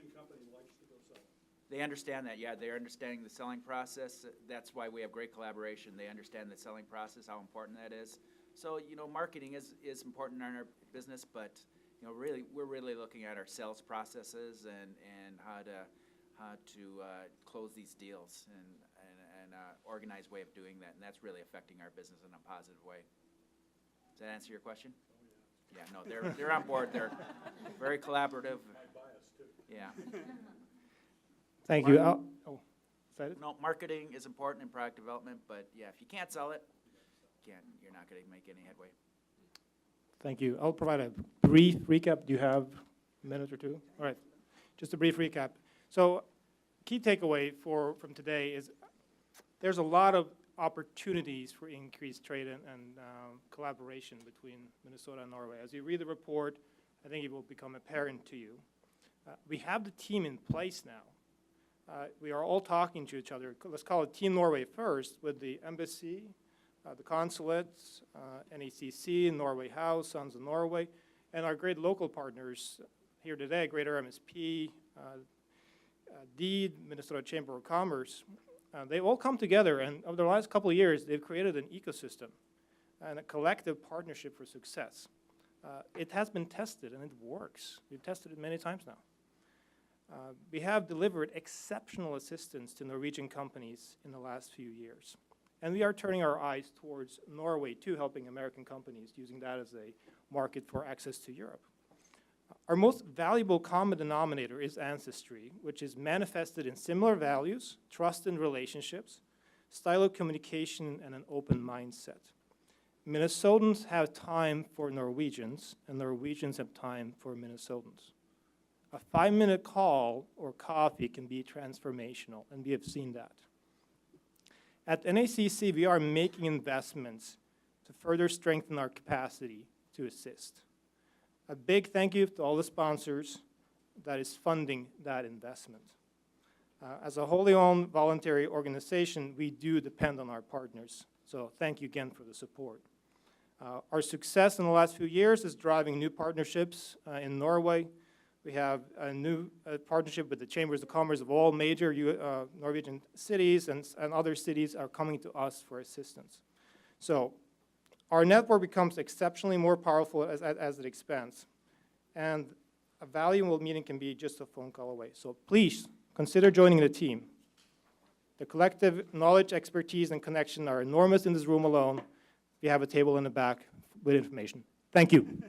they understand that. Yeah, they're understanding the selling process. That's why we have great collaboration. They understand the selling process, how important that is. So, marketing is important in our business, but we're really looking at our sales processes and how to close these deals and organized way of doing that, and that's really affecting our business in a positive way. Does that answer your question? Yeah, no, they're on board. They're very collaborative. Yeah. Thank you. Oh, is that it? No, marketing is important in product development, but yeah, if you can't sell it, you're not going to make any headway. Thank you. I'll provide a brief recap. Do you have a minute or two? All right. Just a brief recap. So key takeaway from today is there's a lot of opportunities for increased trade and collaboration between Minnesota and Norway. As you read the report, I think it will become apparent to you. We have the team in place now. We are all talking to each other. Let's call it Team Norway first, with the embassy, the consulates, NACC, Norway House, Sons of Norway, and our great local partners here today, Greater MSP, DEED, Minnesota Chamber of Commerce. They all come together, and over the last couple of years, they've created an ecosystem and a collective partnership for success. It has been tested, and it works. We've tested it many times now. We have delivered exceptional assistance to Norwegian companies in the last few years. And we are turning our eyes towards Norway, too, helping American companies, using that as a market for access to Europe. Our most valuable common denominator is ancestry, which is manifested in similar values, trust in relationships, style of communication, and an open mindset. Minnesotans have time for Norwegians, and Norwegians have time for Minnesotans. A 5-minute call or coffee can be transformational, and we have seen that. At NACC, we are making investments to further strengthen our capacity to assist. A big thank you to all the sponsors that is funding that investment. As a wholly owned voluntary organization, we do depend on our partners, so thank you again for the support. Our success in the last few years is driving new partnerships in Norway. We have a new partnership with the Chambers of Commerce of all major Norwegian cities, and other cities are coming to us for assistance. So our network becomes exceptionally more powerful as it expands. And a valuable meeting can be just a phone call away. So please consider joining the team. The collective knowledge, expertise, and connection are enormous in this room alone. We have a table in the back with information. Thank you.